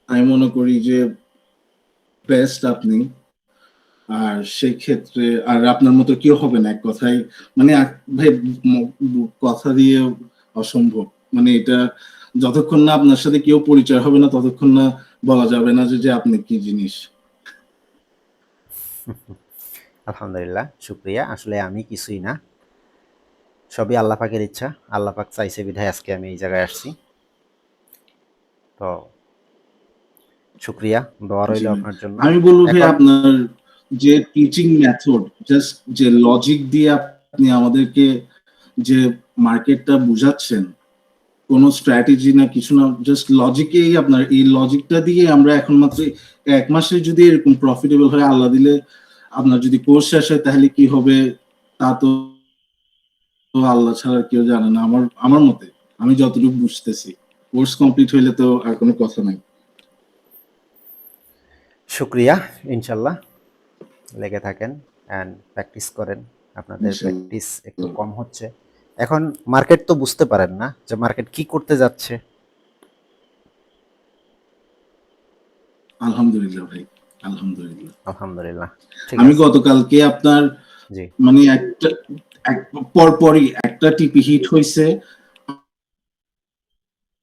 আমি মনে করি যে বেস্ট আপনি। আর সেই ক্ষেত্রে আর আপনার মতো কেউ হবে না, এক কথায়। মানে ভাই কথা দিয়ে অসম্ভব। মানে এটা যতক্ষণ না আপনার সাথে কেউ পরিচয় হবে না, ততক্ষণ না বলা যাবে না যে আপনি কি জিনিস। আলহামদুলিল্লাহ, শুকরিয়া। আসলে আমি কিছুই না, সবই আল্লাহ পাকের ইচ্ছা। আল্লাহ পাক চাইছে বিধায় আজকে আমি এই জায়গায় আসছি। তো শুকরিয়া, দোয়া জি রইল ভাই। আপনার জন্য। আমি বলবো ভাই এখন আপনার যে টিচিং মেথড, জাস্ট যে লজিক দিয়ে আপনি আমাদেরকে যে মার্কেটটা বুঝাচ্ছেন, কোনো স্ট্র্যাটেজি না কিছু না, জাস্ট লজিকেই আপনার এই লজিকটা দিয়ে আমরা এখন মাত্র ১ মাসে যদি এরকম প্রফিটেবল হয়, আল্লাহ দিলে আপনার যদি কোর্স শেষ হয় তাহলে কি হবে তা তো আল্লাহ ছাড়া কেউ জানে না। আমার আমার মতে আমি যতটুকু বুঝতেছি, কোর্স কমপ্লিট হইলে তো আর কোনো কথা নাই। শুকরিয়া। ইনশাল্লাহ লেগে থাকেন অ্যান্ড প্র্যাকটিস করেন। আপনাদের ইনশাআল্লাহ। প্র্যাকটিস একটু কম হচ্ছে। এখন মার্কেট তো বুঝতে পারেন না যে মার্কেট কি করতে যাচ্ছে। আলহামদুলিল্লাহ ভাই, আলহামদুলিল্লাহ। আলহামদুলিল্লাহ, ঠিক আমি আছে। গতকালকে আপনার জি। মানে একটা পরপরই একটা টিপি হিট হয়েছে,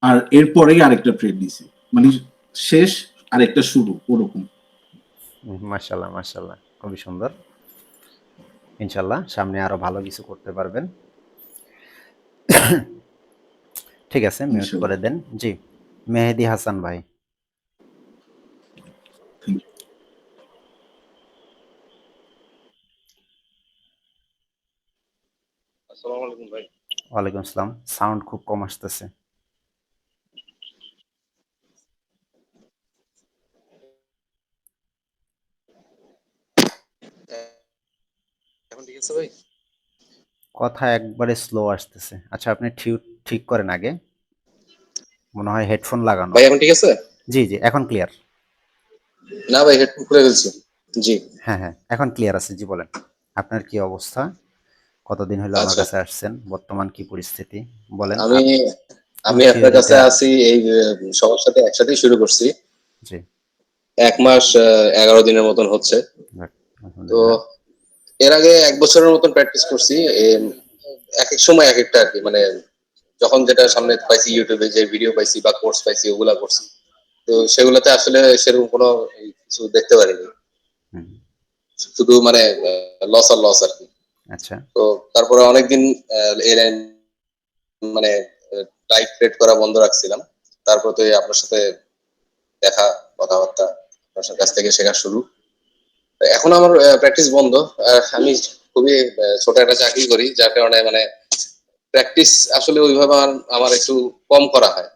আর এরপরেই আরেকটা ট্রেড নিছি। মানে শেষ আরেকটা শুরু, ওরকম। মাশাল্লাহ মাশাল্লাহ, খুবই সুন্দর। ইনশাল্লাহ সামনে আরো ভালো কিছু করতে পারবেন। ঠিক আছে, মিউট করে ইনশাআল্লাহ। দেন। জি, মেহেদি হাসান ভাই। Thank you. আসসালামু আলাইকুম ভাই। ওয়ালাইকুম আসসালাম। সাউন্ড খুব কম আসতেছে। এখন ঠিক আছে ভাই? কথা একবারে স্লো আসতেছে। আচ্ছা, আপনি ঠিক ঠিক করেন আগে, মনে হয় হেডফোন লাগানো। ভাই এখন ঠিক আছে? জি জি, এখন ক্লিয়ার। না ভাই হেডফোন খুলে ফেলছি। জি। হ্যাঁ হ্যাঁ, এখন ক্লিয়ার আছে। জি বলেন, আপনার কি অবস্থা? কতদিন হলো আমার আচ্ছা। কাছে আসছেন? বর্তমান কি পরিস্থিতি বলেন। আমি ফুল আমি আপনার কাছে থিওরিটা। আছি এই সবার সাথে একসাথেই শুরু করছি। জি। ১ মাস ১১ দিনের মতন হচ্ছে। যাক, তো আলহামদুলিল্লাহ। এর আগে ১ বছরের মতন প্র্যাকটিস করছি। একেক সময় একেকটা আরকি। মানে যখন যেটা সামনে পাইছি ইউটিউবে যে ভিডিও পাইছি বা কোর্স পাইছি ওগুলা করছি। তো সেগুলোতে আসলে সেরকম কোনো কিছু দেখতে পারিনি। হুম। শুধু মানে লস আর লস আরকি। আচ্ছা। তো তারপরে অনেকদিন এই লাইন মানে টাইট ট্রেড করা বন্ধ রাখছিলাম। তারপর তো এই আপনার সাথে দেখা, কথাবার্তা, আপনার কাছ থেকে শেখা শুরু। এখন আমার প্র্যাকটিস বন্ধ। আমি খুবই ছোট একটা চাকরি করি, যার কারণে মানে প্র্যাকটিস আসলে ওইভাবে আমার একটু কম করা হয়।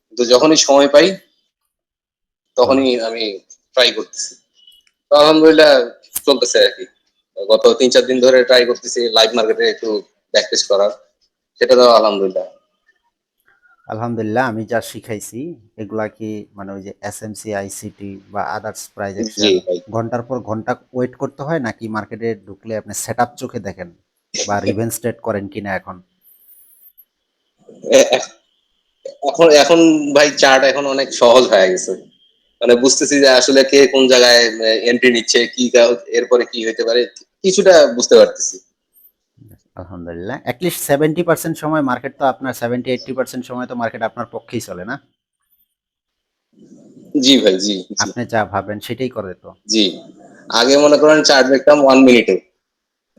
কিন্তু যখনই সময় পাই হুম। তখনই আমি ট্রাই করতেছি। তো আলহামদুলিল্লাহ চলতেছে আরকি। গত ৩-৪ দিন ধরে ট্রাই করতেছি লাইভ মার্কেটে একটু প্র্যাকটিস করার। সেটা তো আলহামদুলিল্লাহ। আলহামদুলিল্লাহ আমি যা শিখাইছি এগুলা কি মানে ওই যে এসএমসি আইসিটি বা আদার্স জি প্রাইজেকশন ভাই। ঘন্টার পর ঘন্টা ওয়েট করতে হয়, নাকি মার্কেটে ঢুকলে আপনি সেটআপ চোখে দেখেন বা রিভেন্স ট্রেড করেন কিনা এখন? এ- এ- এখন ভাই চার্ট এখন অনেক সহজ হয়ে গেছে, মানে বুঝতেছি যে আসলে কে কোন জায়গায় এন্ট্রি নিচ্ছে, এরপরে কি হইতে পারে কিছুটা বুঝতে পারতেছি। আলহামদুলিল্লাহ অ্যাটলিস্ট 70% সময় মার্কেট তো আপনার 70-80% সময় তো মার্কেট আপনার পক্ষেই চলে না? জি ভাই, জি জি আপনি যা ভাবেন সেটাই করে তো। জি। আগে মনে করেন চার্ট দেখতাম 1 মিনিটে,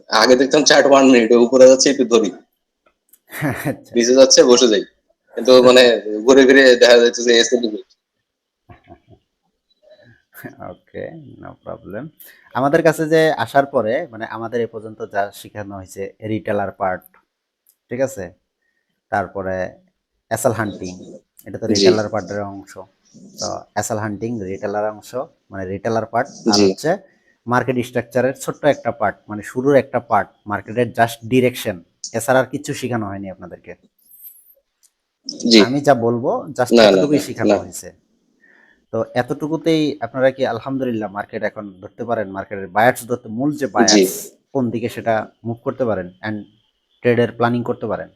আগে দেখতাম চার্ট 1 মিনিটে উপরে যাচ্ছে একটু ধরি, আচ্ছা। নিচে যাচ্ছে বসে যাই, কিন্তু মানে ঘুরে ফিরে দেখা যাচ্ছে যে এসএলপি। ওকে, নো প্রবলেম। আমাদের কাছে যে আসার পরে মানে আমাদের এ পর্যন্ত যা শেখানো হয়েছে রিটেলার পার্ট, ঠিক আছে, তারপরে অ্যাসেল হান্টিং, এটা তো জি রিটেলার পার্টের অংশ। তো অ্যাসেল হান্টিং রিটেলার অংশ, মানে রিটেলার পার্ট, আর জি হচ্ছে মার্কেট স্ট্রাকচারের ছোট্ট একটা পার্ট, মানে শুরুর একটা পার্ট, মার্কেটের জাস্ট ডিরেকশন। এছাড়া আর কিছু শেখানো হয়নি আপনাদেরকে। জি। আমি যা বলবো জাস্ট না না এতটুকুই না শেখানো না। হয়েছে। তো এতটুকুতেই আপনারা কি আলহামদুলিল্লাহ মার্কেট এখন ধরতে পারেন, মার্কেটের বায়ার্স ধরতে, মূল যে জি বায়ার্স কোন দিকে সেটা মুভ করতে পারেন অ্যান্ড ট্রেডের প্ল্যানিং করতে পারেন?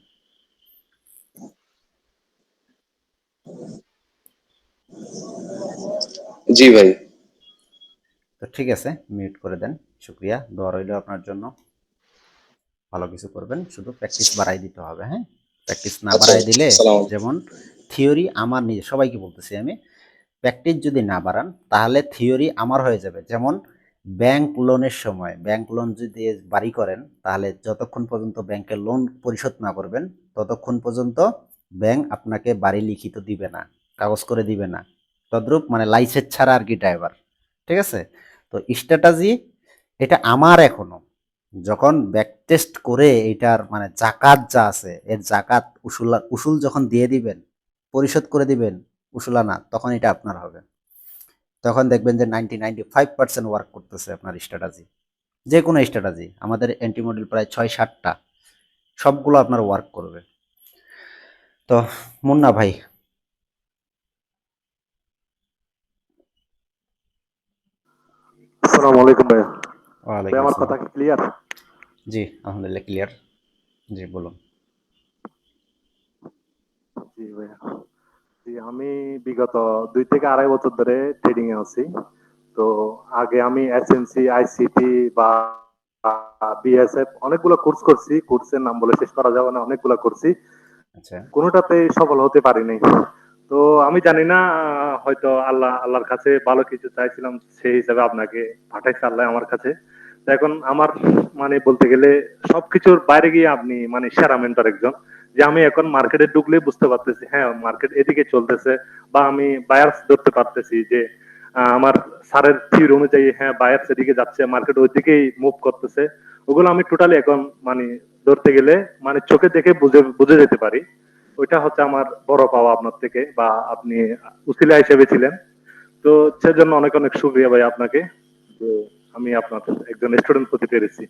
জি ভাই। তো ঠিক আছে, মিউট করে দেন। শুক্রিয়া, দোয়া রইল আপনার জন্য। ভালো কিছু করবেন, শুধু প্র্যাকটিস বাড়াই দিতে হবে। হ্যাঁ, প্র্যাকটিস না আচ্ছা, বাড়াই দিলে, সালাম। যেমন থিওরি আমার নিজে সবাইকে বলতেছি আমি, প্র্যাকটিস যদি না বাড়ান তাহলে থিওরি আমার হয়ে যাবে। যেমন ব্যাংক লোনের সময়, ব্যাংক লোন যদি বাড়ি করেন তাহলে যতক্ষণ পর্যন্ত ব্যাংকের লোন পরিশোধ না করবেন ততক্ষণ পর্যন্ত ব্যাংক আপনাকে বাড়ি লিখিত দিবে না, কাগজ করে দিবে না। তদ্রূপ মানে লাইসেন্স ছাড়া আর কি ড্রাইভার, ঠিক আছে? তো স্ট্র্যাটাজি এটা আমার এখনো, যখন ব্যাক টেস্ট করে এটার মানে জাকাত যা আছে এর জাকাত উসুল যখন দিয়ে দিবেন, পরিশোধ করে দিবেন উসুলানা, তখন এটা আপনার হবে। তখন দেখবেন যে 90-95% ওয়ার্ক করতেছে আপনার স্ট্র্যাটাজি। যে কোনো স্ট্র্যাটাজি, আমাদের এন্টি মডেল প্রায় 6-7টা, সবগুলো আপনার ওয়ার্ক করবে। তো মুন্না ভাই, আসসালামু আলাইকুম ভাইয়া। ভাই ওয়ালাইকুম আমার আসসালাম। কথা কি ক্লিয়ার? জি আলহামদুলিল্লাহ ক্লিয়ার। জি বলুন। জি ভাইয়া। জি আমি বিগত 2 থেকে 2.5 বছর ধরে ট্রেডিং এ আছি। তো আগে আমি এসএমসি, আইসিটি বা বিএসএফ অনেকগুলো কোর্স করছি। কোর্সের নাম বলে শেষ করা যাবে না, অনেকগুলো করছি। আচ্ছা। কোনোটাতেই সফল হতে পারিনি। তো আমি জানি না হয়তো আল্লাহর কাছে ভালো কিছু চাইছিলাম, সেই হিসাবে আপনাকে পাঠাইছে আল্লাহ আমার কাছে। তো এখন আমার মানে বলতে গেলে সবকিছুর বাইরে গিয়ে আপনি মানে সেরা মেন্টর একজন। যে আমি এখন মার্কেটে ঢুকলে বুঝতে পারতেছি হ্যাঁ মার্কেট এদিকে চলতেছে, বা আমি বায়ার্স ধরতে পারতেছি যে আমার স্যারের থিওরি অনুযায়ী হ্যাঁ বায়ার্স এদিকে যাচ্ছে, মার্কেট ওই দিকেই মুভ করতেছে। ওগুলো আমি টোটালি এখন মানে ধরতে গেলে মানে চোখে দেখে বুঝে বুঝে যেতে পারি। ওইটা হচ্ছে আমার বড় পাওয়া আপনার থেকে, বা আপনি উসিলা হিসেবে ছিলেন। তো সেজন্য অনেক অনেক শুক্রিয়া ভাই আপনাকে। তো আমি আপনার একজন স্টুডেন্ট হতে পেরেছি।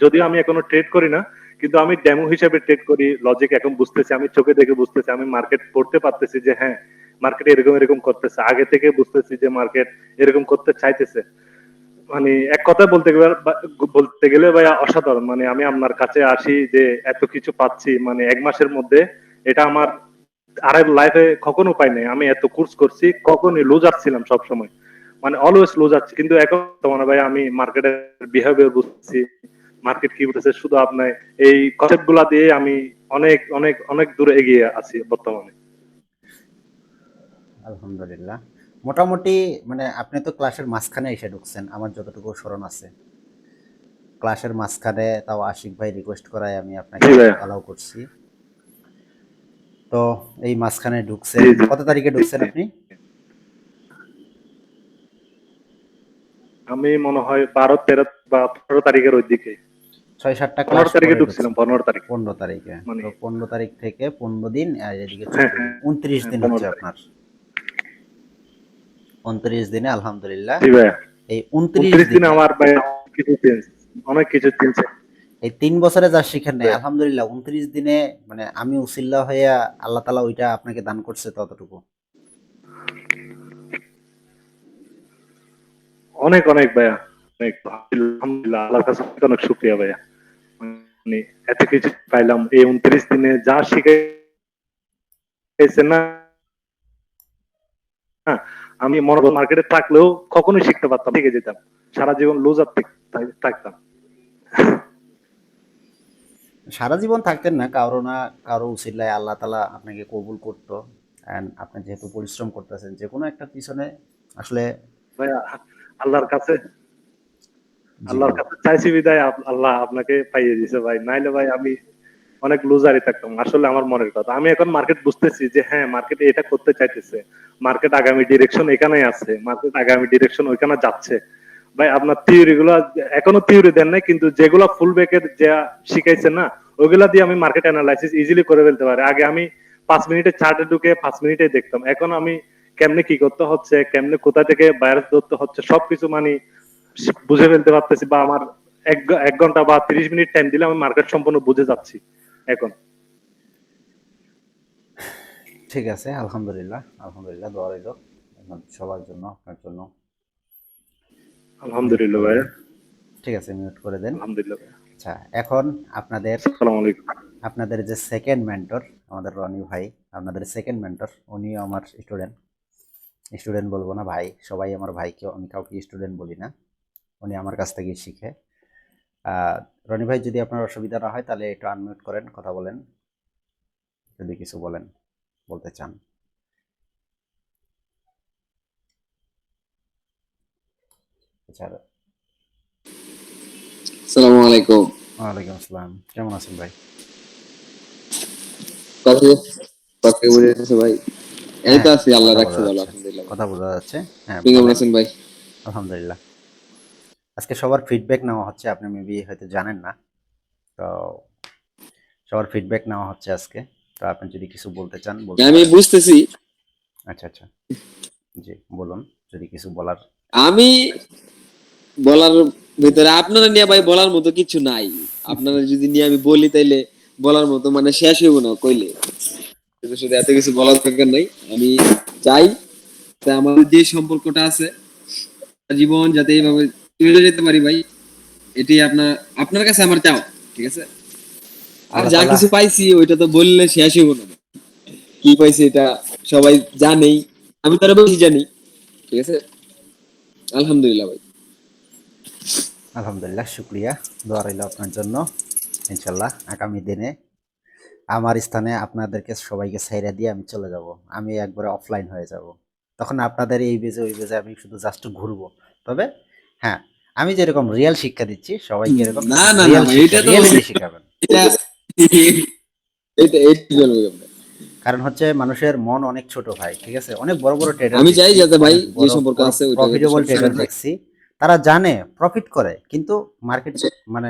যদিও আমি এখনো ট্রেড করি না, কিন্তু আমি ডেমো হিসেবে ট্রেড করি, লজিক এখন বুঝতেছি, আমি চোখে দেখে বুঝতেছি, আমি মার্কেট পড়তে পারতেছি যে হ্যাঁ মার্কেট এরকম এরকম করতেছে, আগে থেকে বুঝতেছি যে মার্কেট এরকম করতে চাইতেছে। মানে এক কথায় বলতে গেলে ভাইয়া অসাধারণ। মানে আমি আপনার কাছে আসি যে এত কিছু পাচ্ছি মানে 1 মাসের মধ্যে, এটা আমার আর লাইফে কখনো পাই নাই। আমি এত কোর্স করছি, কখনোই লুজার ছিলাম সব সময়, মানে অলওয়েজ লুজার, কিন্তু এখন তো মানে ভাই আমি মার্কেটের বিহেভিয়ার বুঝছি, মার্কেট কি করতেছে। শুধু আপনার এই কনসেপ্ট গুলা দিয়ে আমি অনেক অনেক অনেক দূরে এগিয়ে আছি বর্তমানে। আলহামদুলিল্লাহ। মোটামুটি মানে আপনি তো ক্লাসের মাঝখানে এসে ঢুকছেন আমার যতটুকু স্মরণ আছে। ক্লাসের মাঝখানে তাও আশিক ভাই রিকোয়েস্ট করায় আমি আপনাকে জি ভাইয়া। অ্যালাউ করছি। তো এই মাঝখানে ঢুকছেন, জি জি কত তারিখে ঢুকছেন জি। আপনি? আমি মনে হয় 12, 13 বা 15 তারিখের ওই দিকে। 6-7টা ক্লাস 15 তারিখে পরে ঢুকছিলাম, ঢুকছেন। 15 তারিখ। 15 তারিখে। মানে তো 15 তারিখ থেকে 15 দিন আর এদিকে হ্যাঁ 14 দিন, হ্যাঁ 29 হ্যাঁ দিন হচ্ছে 15 তারিখ। আপনার। 29 দিনে আলহামদুলিল্লাহ। জি ভাইয়া। এই 29 29 দিনে দিনে আমার ভাই অনেক কিছু চেঞ্জ, অনেক কিছু চেঞ্জ। এই 3 বছরে যা শিখেন নাই ভাইয়া। আলহামদুলিল্লাহ 29 দিনে মানে আমি উসিল্লা হইয়া আল্লাহ তাআলা ওইটা আপনাকে দান করছে ততটুকু। অনেক অনেক ভাইয়া, অনেক আলহামদুলিল্লাহ, আল্লাহর কাছে অনেক অনেক শুকরিয়া ভাইয়া। মানে এত কিছু পাইলাম এই 29 দিনে, যা শিখাইছেন না, আমি মনে করি মার্কেটে থাকলেও কখনোই শিখতে পারতাম, থেকে যেতাম, সারা জীবন লুজার থাকতাম। সারা জীবন থাকতেন না, কারো উসিলায় আল্লাহ তাআলা আপনাকে কবুল করতো। এন্ড আপনি যেহেতু পরিশ্রম করতেছেন যে কোনো একটা পিছনে আসলে। ভাইয়া আল্লাহর কাছে জি বলেন। চাইছি বিদায় আল্লাহ আপনাকে পাইয়ে দিয়েছে ভাই, নাইলে ভাই আমি অনেক লুজারই থাকতাম। আসলে আমার মনের কথা, আমি এখন মার্কেট বুঝতেছি যে হ্যাঁ, মার্কেট এটা করতে চাইতেছে, মার্কেট আগামী ডিরেকশন এখানেই আছে, মার্কেট আগামী ডিরেকশন ওইখানে যাচ্ছে। ভাই আপনার থিওরি গুলা এখনো থিওরি দেন নাই, কিন্তু যেগুলা ফুল ব্যাকের যা শিখাইছেন না, ওইগুলা দিয়ে আমি মার্কেট অ্যানালাইসিস ইজিলি করে ফেলতে পারি। আগে আমি 5 মিনিটে চার্টে ঢুকে 5 মিনিটে দেখতাম, এখন আমি কেমনে কি করতে হচ্ছে, কেমনে কোথা থেকে বাইরে ধরতে হচ্ছে, সবকিছু মানে বুঝে ফেলতে পারতেছি। বা আমার এক ঘন্টা বা 30 মিনিট টাইম দিলে আমি মার্কেট সম্পূর্ণ বুঝে যাচ্ছি এখন। ঠিক আছে, আলহামদুলিল্লাহ দোয়া রইল সবার জন্য, আপনার জন্য। আলহামদুলিল্লাহ ভাইয়া। ঠিক আছে, মিউট করে দেন। আলহামদুলিল্লাহ ভাইয়া। আচ্ছা, এখন আসসালামু আলাইকুম। আপনাদের যে সেকেন্ড মেন্টর আমাদের রনি ভাই, আপনাদের সেকেন্ড মেন্টর, উনিও আমার স্টুডেন্ট বলবো না ভাই, সবাই আমার ভাই, কেউ আমি কাউকে স্টুডেন্ট বলি না, উনি আমার কাছ থেকে শিখে। রনি ভাই, যদি আপনার অসুবিধা না হয় তাহলে একটু আনমিউট করেন, কথা বলেন, যদি কিছু বলতে চান। আচ্ছা, আসসালামু আলাইকুম। ওয়ালাইকুম আসসালাম, কেমন আছেন ভাই? কথা কথা বলে যাচ্ছে ভাই। এই তো আছি, আল্লাহ কথা রাখছে বোঝা ভালো, যাচ্ছে, আলহামদুলিল্লাহ। কথা বোঝা যাচ্ছে। হ্যাঁ আপনি কেমন বলেন। আছেন ভাই? আলহামদুলিল্লাহ। আজকে সবার ফিডব্যাক নেওয়া হচ্ছে, আপনি মেবি হয়তো জানেন না, তো সবার ফিডব্যাক নেওয়া হচ্ছে আজকে। তো আপনি যদি কিছু বলতে চান বলতে আমি পারেন। বুঝতেছি। আচ্ছা, জি বলুন, যদি কিছু বলার। আমি বলার ভিতরে আপনারা নিয়ে ভাই বলার মতো কিছু নাই। আপনারা যদি নিয়ে আমি বলি তাইলে বলার মতো মানে শেষ হইব না কইলে। কিন্তু শুধু এত কিছু বলার দরকার নাই। আমি চাই যে আমাদের যে সম্পর্কটা আছে, জীবন যাতে এইভাবে চলে যেতে পারি ভাই, এটি আপনার কাছে আমার চাও, ঠিক আছে? আর আল্লাহ যা তাআলা কিছু পাইছি ওইটা তো বললে শেষ হইব না। কি পাইছি এটা সবাই জানেই, আমি তো আরো বেশি জানি, ঠিক আছে? আলহামদুলিল্লাহ ভাই। আলহামদুলিল্লাহ, শুক্রিয়া, দোয়া রইল আপনার জন্য। ইনশাল্লাহ আগামী দিনে আমার স্থানে আপনাদেরকে সবাইকে ছাইড়া দিয়ে আমি চলে যাব, আমি একবারে অফলাইন হয়ে যাব। তখন আপনাদের এই বেজে ওই বেজে আমি শুধু জাস্ট ঘুরবো। তবে হ্যাঁ, আমি যেরকম রিয়েল শিক্ষা দিচ্ছি সবাইকে এরকম না না না রিয়েল ভাই, শিক্ষা, এটা তো রিয়েলিটি শিখাবেন। এটা এটা চলবে আপনার। কারণ হচ্ছে মানুষের মন অনেক ছোট ভাই, ঠিক আছে? অনেক বড় বড় ট্রেডার আমি চাই দেখছি, যাতে ভাই অনেক যে বড় সম্পর্ক বড় আছে ওইটা যাতে প্রফিটেবল সবসময় ট্রেডার থাকে। দেখছি, তারা জানে প্রফিট করে, কিন্তু মার্কেট মানে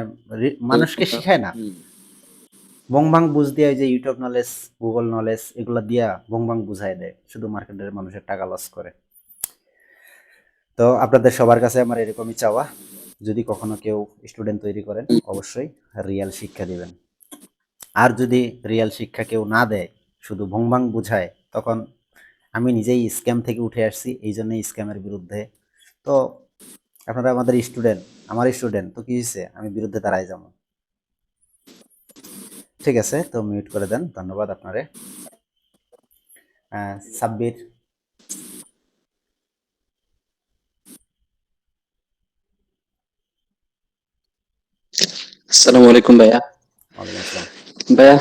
মানুষকে শিখায় না। হুম। বংবাং বুঝ দিয়ে যে ইউটিউব নলেজ, গুগল নলেজ এগুলো দিয়া বংবাং বুঝাই দেয়, শুধু মার্কেটের মানুষের টাকা লস করে। তো আপনাদের সবার কাছে আমার এরকমই চাওয়া, যদি কখনো কেউ স্টুডেন্ট তৈরি করেন অবশ্যই রিয়েল শিক্ষা দিবেন। আর যদি রিয়েল শিক্ষা কেউ না দেয়, শুধু ভংবাং বুঝায়, তখন আমি নিজেই স্ক্যাম থেকে উঠে আসছি, এই জন্যই স্ক্যামের বিরুদ্ধে। তো আপনারা আমাদের স্টুডেন্ট, আমার স্টুডেন্ট, তো কি হয়েছে, আমি বিরুদ্ধে দাঁড়াই যাবো। ঠিক আছে, তো মিউট করে দেন, ধন্যবাদ আপনারে। সাব্বির। আসসালামু আলাইকুম ভাইয়া। ওয়ালাইকুম আসসালাম। ভাইয়া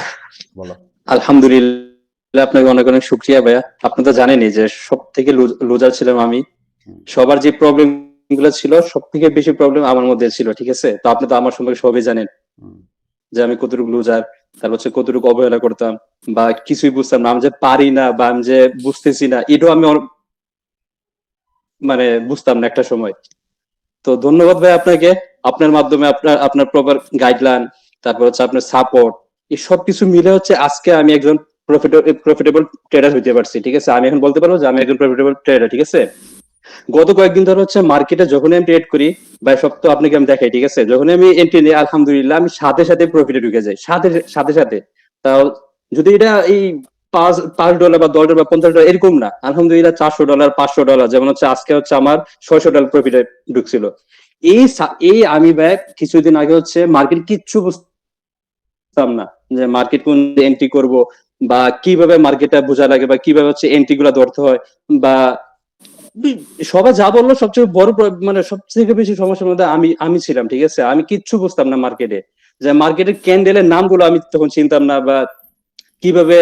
বলো। আলহামদুলিল্লাহ, আপনাকে অনেক অনেক শুকরিয়া ভাইয়া। আপনি তো জানেনই যে সব থেকে লুজার ছিলাম আমি। সবার যে প্রবলেম গুলো ছিল, সব থেকে বেশি প্রবলেম আমার মধ্যে ছিল, ঠিক আছে? তো আপনি তো আমার সম্পর্কে সবই জানেন যে আমি কতটুকু লুজার, তারপর হচ্ছে কতটুকু অবহেলা করতাম বা কিছুই বুঝতাম না, আমি যে পারি না বা আমি যে বুঝতেছি না, এটাও আমি মানে বুঝতাম না একটা সময়। তো ধন্যবাদ ভাই আপনাকে। আপনার মাধ্যমে আপনার প্রপার গাইডলাইন, তারপর হচ্ছে আপনার সাপোর্ট, এই সব কিছু মিলে হচ্ছে আজকে আমি একজন প্রফিটেবল ট্রেডার হইতে পারছি, ঠিক আছে? আমি এখন বলতে পারবো যে আমি একজন প্রফিটেবল ট্রেডার, ঠিক আছে? গত কয়েকদিন ধরে হচ্ছে মার্কেটে যখন আমি ট্রেড করি, ভাই সব তো আপনাকে আমি দেখাই, ঠিক আছে, যখন আমি এন্ট্রি নিই আলহামদুলিল্লাহ আমি সাথে সাথে প্রফিটে ঢুকে যাই, সাথে সাথে সাথে। তাও যদি এটা এই $5 বা $10 বা $50 এরকম না, আলহামদুলিল্লাহ $400 $500, যেমন হচ্ছে আজকে হচ্ছে আমার $600 প্রফিটে ঢুকছিল। এই আমি ভাই কিছুদিন আগে হচ্ছে মার্কেট কিচ্ছু বুঝতাম না যে মার্কেট কোন এন্ট্রি করব, বা কিভাবে মার্কেটটা বোঝা লাগে, বা কিভাবে হচ্ছে এন্ট্রি গুলা ধরতে হয়, বা সবাই যা বললো সবচেয়ে বড় মানে সবথেকে বেশি সমস্যার মধ্যে আমি ছিলাম, ঠিক আছে। আমি কিচ্ছু বুঝতাম না মার্কেটে, যে মার্কেটের ক্যান্ডেলের নামগুলো আমি তখন চিনতাম না, বা কিভাবে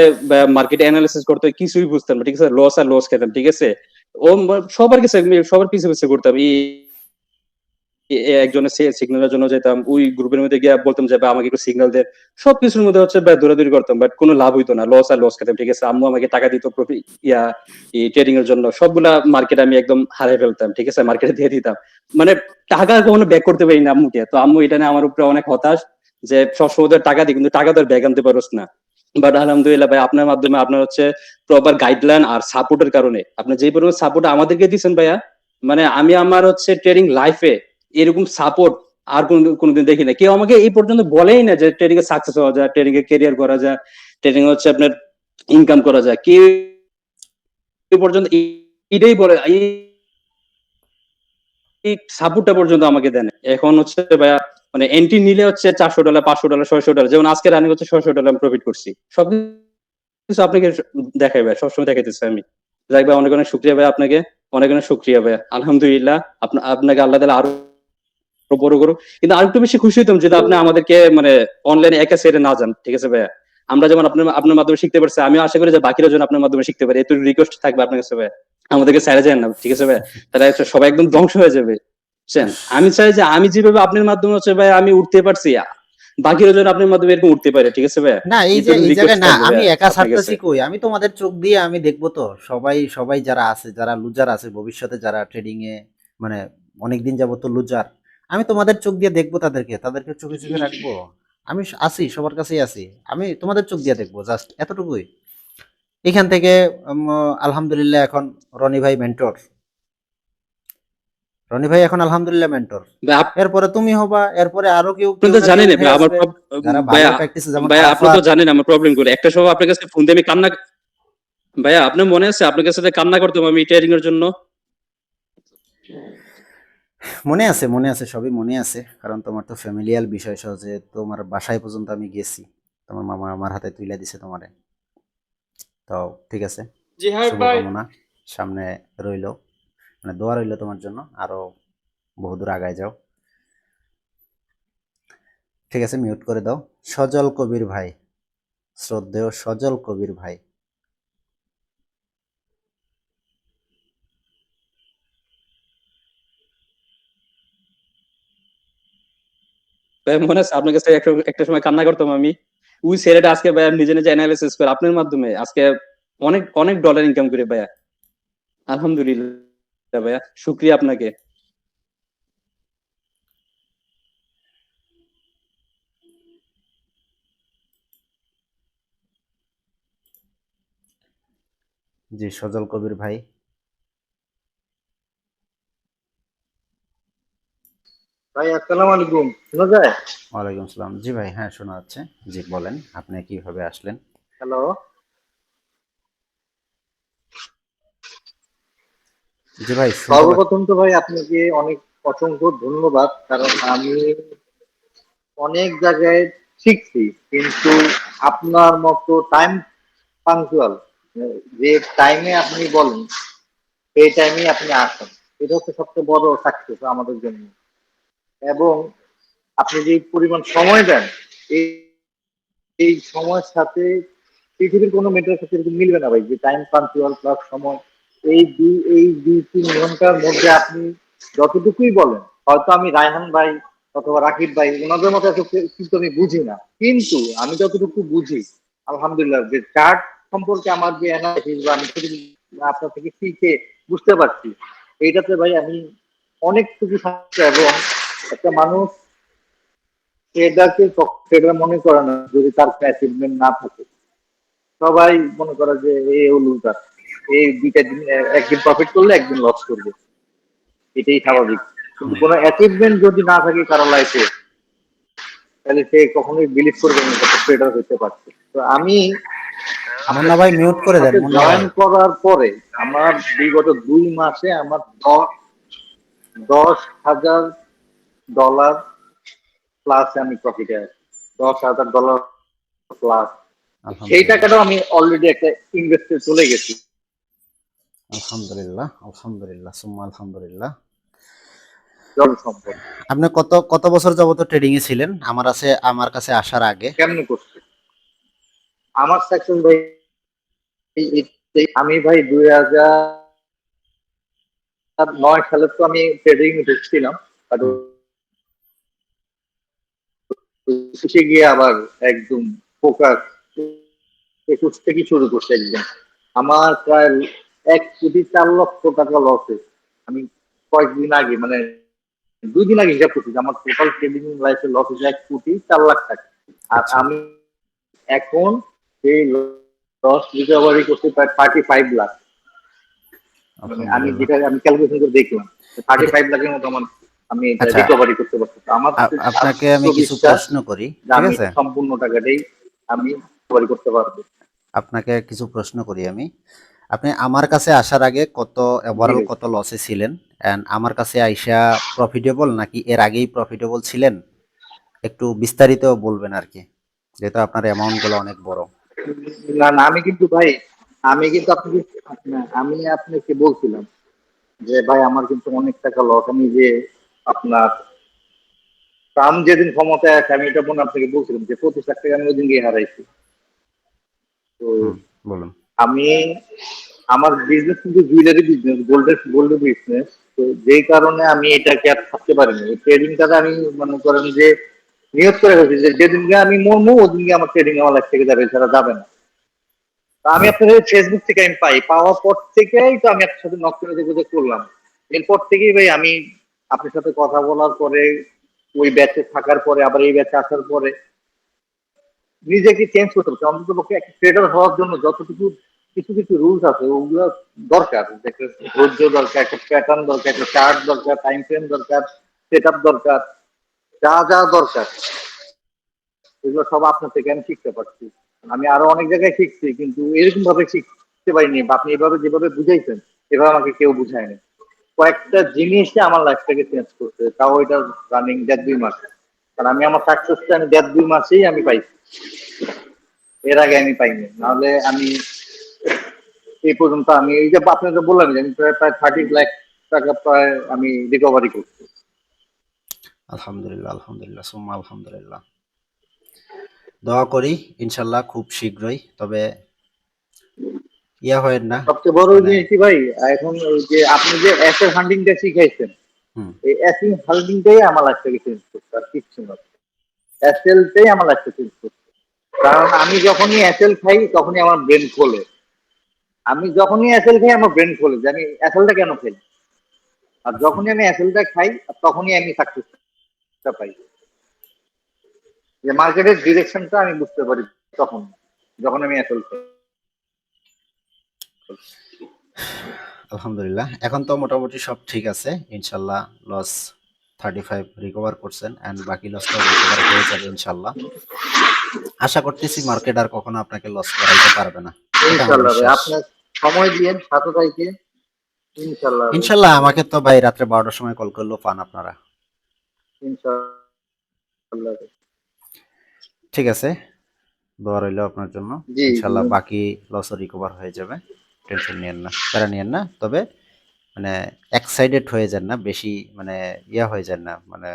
মার্কেট অ্যানালিসিস করতে হয় কিছুই বুঝতাম না, ঠিক আছে। লস আর লস খেতাম, ঠিক আছে। ও সবার পিছু পিছু করতাম, একজনের সিগন্যালের জন্য যেতাম, ওই গ্রুপের মধ্যে গিয়ে বলতাম যে ভাই আমাকে একটু সিগন্যাল দেন। সবকিছুর মধ্যে হচ্ছে ভাই দৌড়াদৌড়ি করতাম, বাট কোনো লাভ হইতো না, লস আর লস খেতাম, ঠিক আছে। আম্মু আমাকে টাকা দিত প্রফিট এই ট্রেডিং এর জন্য, সবগুলা মার্কেট আমি একদম হারিয়ে ফেলতাম, ঠিক আছে, মার্কেটে দিয়ে দিতাম। মানে টাকা কখনো ব্যাক করতে পারি না আম্মুকে, তো আম্মু এটা নিয়ে আমার উপরে অনেক হতাশ, যে সবসময় ওদের টাকা দিই কিন্তু টাকা তো ব্যাক আনতে পারোস না। বাট আলহামদুলিল্লাহ ভাই আপনার মাধ্যমে, আপনার হচ্ছে প্রপার গাইডলাইন আর সাপোর্টের কারণে, আপনি যে পরিমাণ সাপোর্ট আমাদেরকে দিচ্ছেন ভাইয়া, মানে আমি আমার হচ্ছে ট্রেডিং লাইফে এরকম সাপোর্ট আর কোনদিন দেখি না। কেউ আমাকে এই পর্যন্ত বলেই না যে ট্রেডিং এ সাকসেস হওয়া যায়, ট্রেডিং এ ক্যারিয়ার করা যায়, ট্রেডিং হচ্ছে আপনার ইনকাম করা যায়, কেউ এই পর্যন্ত এটাই বলে, এই সাপোর্টটা পর্যন্ত আমাকে দেন। এখন হচ্ছে ভাইয়া মানে এন্ট্রি নিলে হচ্ছে $400 $500 $600, যেমন আজকে রানিং হচ্ছে $600 আমি প্রফিট করছি, সবকিছু আপনাকে দেখাই ভাই, সবসময় দেখাইতেছি আমি। যাই ভাই, অনেক অনেক শুক্রিয়া ভাই আপনাকে, অনেক অনেক শুক্রিয়া ভাই, আলহামদুলিল্লাহ। আপনাকে আল্লাহ তাআলা আরো বড় করো। কিন্তু আরেকটু বেশি খুশি হইতাম যদি আপনি আমাদেরকে মানে অনলাইনে একা ছেড়ে না যান, ঠিক আছে ভাইয়া। আমরা যেমন আপনার মাধ্যমে শিখতে পারছি, আমি আশা করি যে বাকিরা যেন আপনার মাধ্যমে শিখতে পারে, এত রিকোয়েস্ট থাকবে আপনার কাছে ভাইয়া, আমাদেরকে ছেড়ে যায় না, ঠিক আছে ভাইয়া। তাহলে সবাই একদম ধ্বংস হয়ে যাবে, বুঝছেন। আমি চাই যে আমি যেভাবে আপনার মাধ্যমে হচ্ছে ভাই আমি উঠতে পারছি, বাকিরা যেন আপনার মাধ্যমে এরকম উঠতে পারে, ঠিক আছে ভাইয়া। না এই এই জায়গায় রিকোয়েস্ট না, থাকবে আমি ভাইয়া একা আপনার কাছে। ছাড়তেছি কই, আমি তোমাদের চোখ দিয়ে আমি দেখবো তো, সবাই সবাই যারা আছে, যারা লুজার আছে ভবিষ্যতে, যারা ট্রেডিং এ মানে অনেকদিন যাবত তো লুজার, আমি তোমাদের চোখ দিয়ে দেখবো, তাদেরকে চোখে চোখে রাখবো। আমি আছি, সবার কাছেই আছি, আমি তোমাদের চোখ দিয়ে দেখবো, জাস্ট এতটুকুই। এখান থেকে আলহামদুলিল্লাহ এখন রনি ভাই মেন্টর, রনি ভাই এখন আলহামদুলিল্লাহ মেন্টর। ভাই আপনি এরপরে তুমি হবা, এরপরে আরো কেউ তো না কেউ জানেন উঠে ভাই আমার আসবে, যারা ভালো ভাইয়া, প্র্যাকটিস, যেমন ভাইয়া আপনি তো আরাফাত। জানেন আমার প্রবলেম করে, একটা সময় আপনার কাছে ফোন দিয়ে আমি কান্না, ভাইয়া আপনার মনে আছে আপনার কাছে যে কান্না করতাম আমি ট্রেডিং এর জন্য? মনে আছে, মনে আছে, সবই মনে আছে, কারণ তোমার তো ফ্যামিলিয়াল বিষয় সহ, যে তোমার বাসায় পর্যন্ত আমি গেছি, তোমার মামা আমার হাতে তুলে দিছে তোমারে। তো ঠিক আছে, জিহাদ ভাই, শুভকামনা সামনে রইলো, মানে দোয়া রইলো তোমার জন্য, আরো বহুদূর আগায় যাও। ঠিক আছে, মিউট করে দাও। সজল কবির ভাই, শ্রদ্ধেয় সজল কবির ভাই। ভাই মনে আছে আপনার কাছে একটা সময় কান্না করতাম আমি, ওই ছেলেটা আজকে ভাইয়া নিজে নিজে অ্যানালিসিস করে আপনার মাধ্যমে আজকে অনেক অনেক ডলার ইনকাম করে ভাইয়া, আলহামদুলিল্লাহ ভাইয়া, শুক্রিয়া আপনাকে। জি সজল কবির ভাই। ভাই আসসালামু আলাইকুম, শোনা যায়? ওয়ালাইকুম আসসালাম। জি ভাই, হ্যাঁ শোনা যাচ্ছে। জি বলেন, আপনি কিভাবে আসলেন? হ্যালো। জি ভাই, শুনতে পাচ্ছি। সর্বপ্রথম তো ভাই আপনাকে অনেক অসংখ্য ধন্যবাদ, কারণ আমি অনেক জায়গায় শিখছি, কিন্তু আপনার মতো টাইম পাঞ্চুয়াল, যে টাইমে আপনি বলেন সেই টাইমে আপনি আসেন, এটা হচ্ছে সবচেয়ে বড় সাকসেস আমাদের জন্য। এবং আপনি যে পরিমাণ সময় দেন, এই এই সময়ের সাথে পৃথিবীর কোনো মেটার সাথে এরকম মিলবে না ভাই, যে টাইম পাঞ্চুয়াল প্লাস সময়। এই 2-3 ঘন্টার মধ্যে আপনি যতটুকুই বলেন, হয়তো আমি রায়হান ভাই অথবা রাকিব ভাই ওনাদের মতো এত কিন্তু আমি বুঝি না, কিন্তু আমি যতটুকু বুঝি আলহামদুলিল্লাহ, যে চার্ট সম্পর্কে আমার যে অ্যানালাইসিস বা আমি আপনার থেকে শিখে বুঝতে পারছি, এইটাতে ভাই আমি অনেকটুকু সমস্যা। এবং একটা মানুষ ট্রেডারকে ট্রেডার মনে করে না যদি তার অ্যাচিভমেন্ট না থাকে। সবাই মনে করে যে এই লুজার, এই দুইটা দিন একদিন প্রফিট করলে একদিন লস করবে। এটাই স্বাভাবিক। কিন্তু কোনো অ্যাচিভমেন্ট যদি না থাকে কারো লাইফে, তাহলে সে কখনোই বিলিভ করবে না যে ট্রেডার হতে পারছে। তো আমি মুন্না ভাই মিউট করে দেন, মুন্না ভাই। জয়েন করার পরে আমার বিগত 2 মাসে আমার 10,000 ডলার প্লাস আমি প্রফিটে আছি। $10,000 প্লাস। সেই আলহামদুলিল্লাহ, টাকাটাও আমি অলরেডি একটা ইনভেস্টে চলে গেছি। আলহামদুলিল্লাহ, আলহামদুলিল্লাহ, সুম্মা আলহামদুলিল্লাহ। জল সম্পদ আপনি কত কত বছর যাবত ট্রেডিং এ ছিলেন আমার কাছে আসার আগে? কেমনে করছে আমার সাকসেস ভাই? আমি ভাই 2009 সালে তো আমি ট্রেডিং এ ঢুকছিলাম, আর শেষে গিয়ে আবার একদম ফোকাস 21 থেকে শুরু করছে একদম। আমার প্রায় 1,04,00,000 লস হয়েছে। আমি কয়েকদিন আগে মানে 2 দিন আগে হিসাব করছি যে আমার টোটাল ট্রেডিং লাইফে লস হয়েছে 1,04,00,000 টাকা। আর আমি এখন সেই লস রিকভারি করতে প্রায় 35 লাখ। আমি যেটা আমি ক্যালকুলেশন করে দেখলাম 35 লাখের মতো আমার আমি আচ্ছা, রিকভারি করতে পারছি। তো আমার আপনাকে আমি কিছু প্রশ্ন করি, ঠিক আমি আছে? সম্পূর্ণ টাকাটাই আমি রিকভারি করতে পারবো। আপনাকে কিছু প্রশ্ন করি আমি। আপনি আমার কাছে আসার আগে ওভারঅল কত লসে ছিলেন, এন্ড আমার কাছে আইসা প্রফিটেবল নাকি এর আগেই প্রফিটেবল ছিলেন? একটু বিস্তারিত বলবেন আর কি, যেহেতু আপনার অ্যামাউন্ট গুলো অনেক বড়। না না, আমি কিন্তু ভাই আমি আপনাকে বলছিলাম যে ভাই আমার কিন্তু অনেক টাকা লস। আমি যে আপনার ট্রাম্প যেদিন ক্ষমতায় আসে আমি এটা মনে আপনাকে বলছিলাম যে 25 লাখ টাকা আমি ওই দিন গিয়ে হারাইছি। তো বলুন। আমি আমার বিজনেস কিন্তু জুয়েলারি বিজনেস, গোল্ডের বিজনেস। তো যেই কারণে আমি এটাকে আর থাকতে পারিনি। এই ট্রেডিংটাকে আমি মনে করেন যে নিয়োগ করে ফেলছি যে যেদিনকে আমি মরবো ওদিনকে আমার ট্রেডিং আমার লাইফ থেকে যাবে, এছাড়া যাবে না। তা আমি আপনাদের ফেসবুক থেকে আমি পাওয়ার পর থেকেই তো আমি আপনার সাথে নক করে যোগাযোগ করলাম। এরপর থেকেই ভাই আমি আপনার সাথে কথা বলার পরে, ওই ব্যাচে থাকার পরে, আবার এই ব্যাচে আসার পরে নিজেকে চেঞ্জ করতে পারছি। অন্তত পক্ষে একটা ট্রেডার হওয়ার জন্য যতটুকু কিছু কিছু রুলস আছে ওগুলো দরকার। একটা ধৈর্য দরকার, একটা প্যাটার্ন দরকার, একটা চার্ট দরকার, টাইম ফ্রেম দরকার, সেট আপ দরকার, যা যা দরকার এগুলো সব আপনার থেকে আমি শিখতে পারছি। আমি আরো অনেক জায়গায় শিখছি কিন্তু এরকম ভাবে শিখতে পারিনি, বা আপনি এভাবে যেভাবে বুঝাইছেন এভাবে আমাকে কেউ বুঝায়নি। কয়েকটা জিনিসে আমার লাইফটাকে চেঞ্জ করতে, তাও এটা রানিং 1.5-2 মাস। কারণ আমি আমার সাকসেসটা আমি 1.5-2 মাসেই আমি পাইছি, এর আগে আমি পাইনি। নাহলে আমি এই পর্যন্ত আমি এই যে আপনাকে বললাম যে আমি প্রায় 30 লাখ টাকা প্রায় আমি রিকভারি করছি। আলহামদুলিল্লাহ, আলহামদুলিল্লাহ, সুম্মা আলহামদুলিল্লাহ। দোয়া করি ইনশাল্লাহ খুব শীঘ্রই, তবে হয় না। সবচেয়ে বড় জিনিস কি ভাই, এখন ওই যে আপনি যে অ্যাসেট হান্টিংটা শিখাইছেন, এই অ্যাসেট হান্টিংটাই আমার লাইফটাকে চেঞ্জ করছে, আর কিচ্ছু না। অ্যাসেলটাই আমার লাইফটা চেঞ্জ করছে। কারণ আমি যখনই অ্যাসেল খাই তখনই আমার ব্রেন খোলে। আমি যখনই অ্যাসেল খাই আমার ব্রেন খোলে যে আমি অ্যাসেলটা কেন খাই। আর যখনই আমি অ্যাসেলটা খাই তখনই আমি সাকসেসটা পাই। যে মার্কেটের ডিরেকশনটা আমি বুঝতে পারি তখন, যখন আমি অ্যাসেল খাই। আলহামদুলিল্লাহ, এখন তো মোটামুটি সব ঠিক আছে ইনশাল্লাহ। লস 35 রিকভার করছেন, এন্ড বাকি লসটাও রিকভার হয়ে যাবে ইনশাল্লাহ। আশা করতেছি মার্কেট আর কখনো আপনাকে লস করাইতে পারবে না। ইনশাআল্লাহ ভাই, আপনি সময় দিয়েন 7 তারিখে ইনশাআল্লাহ। ইনশাল্লাহ আমাকে তো ভাই রাত্রে 12টার সময় কল করলেও পান আপনারা। ইনশাআল্লাহ ঠিক আছে, দোয়া রইল আপনার জন্য। ইনশাল্লাহ বাকি লসও রিকভার হয়ে যাবে, টেনশন নিয়েন না, প্যারা নিয়েন না। তবে মানে এক্সাইটেড হয়ে যান না, বেশি মানে হয়ে যান না, মানে